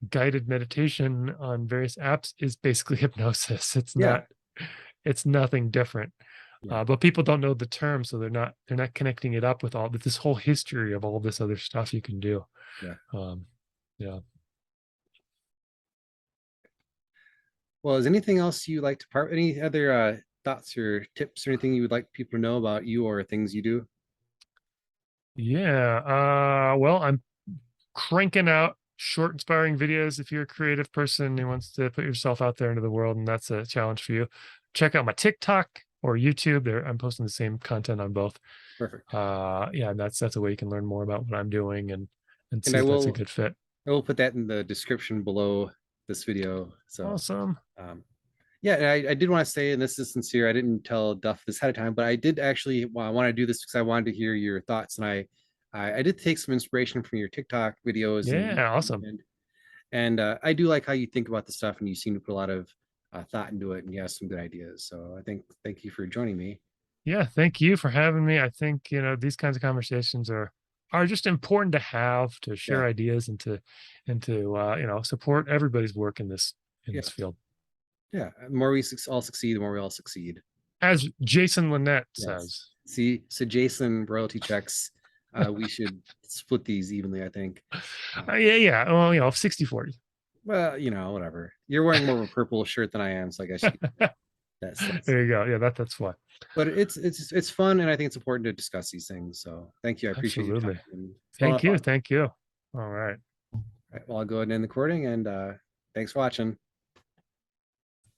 [SPEAKER 2] guided meditation on various apps is basically hypnosis.
[SPEAKER 1] Yeah.
[SPEAKER 2] It's nothing different.
[SPEAKER 1] Yeah.
[SPEAKER 2] But people don't know the term, so they're not connecting it up with this whole history of all this other stuff you can do.
[SPEAKER 1] Yeah.
[SPEAKER 2] Um, yeah.
[SPEAKER 1] Well, is anything else you like to part? Any other thoughts or tips or anything you would like people to know about you or things you do?
[SPEAKER 2] Yeah. Well, I'm cranking out short, inspiring videos. If you're a creative person who wants to put yourself out there into the world, and that's a challenge for you, check out my TikTok or YouTube. There, I'm posting the same content on both.
[SPEAKER 1] Perfect.
[SPEAKER 2] Yeah, and that's a way you can learn more about what I'm doing and
[SPEAKER 1] And
[SPEAKER 2] see if that's a good fit.
[SPEAKER 1] I will put that in the description below this video. So
[SPEAKER 2] Awesome.
[SPEAKER 1] yeah, and I did want to say, and this is sincere, I didn't tell Duff this ahead of time, but I did actually want to do this because I wanted to hear your thoughts, and I did take some inspiration from your TikTok videos
[SPEAKER 2] Yeah, awesome.
[SPEAKER 1] and I do like how you think about the stuff, and you seem to put a lot of thought into it, and you have some good ideas. So thank you for joining me.
[SPEAKER 2] Yeah, thank you for having me. I think, these kinds of conversations are just important to have, to share
[SPEAKER 1] Yeah,
[SPEAKER 2] ideas and to support everybody's work in
[SPEAKER 1] yeah,
[SPEAKER 2] this field.
[SPEAKER 1] yeah. The more we all succeed, the more we all succeed.
[SPEAKER 2] As Jason Linett
[SPEAKER 1] Yes.
[SPEAKER 2] says.
[SPEAKER 1] See, so Jason, royalty checks. We should split these evenly, I think.
[SPEAKER 2] Yeah, yeah. Well, 60-40.
[SPEAKER 1] Well, whatever. You're wearing more of a purple shirt than I am, so I guess you can that sense.
[SPEAKER 2] There you go. Yeah, that's fun.
[SPEAKER 1] But it's fun, and I think it's important to discuss these things. So thank you. I appreciate your time.
[SPEAKER 2] Absolutely.
[SPEAKER 1] And it's a lot
[SPEAKER 2] Thank
[SPEAKER 1] of
[SPEAKER 2] you.
[SPEAKER 1] fun.
[SPEAKER 2] Thank you. All right.
[SPEAKER 1] All right, well, I'll go ahead and end the recording, and thanks for watching.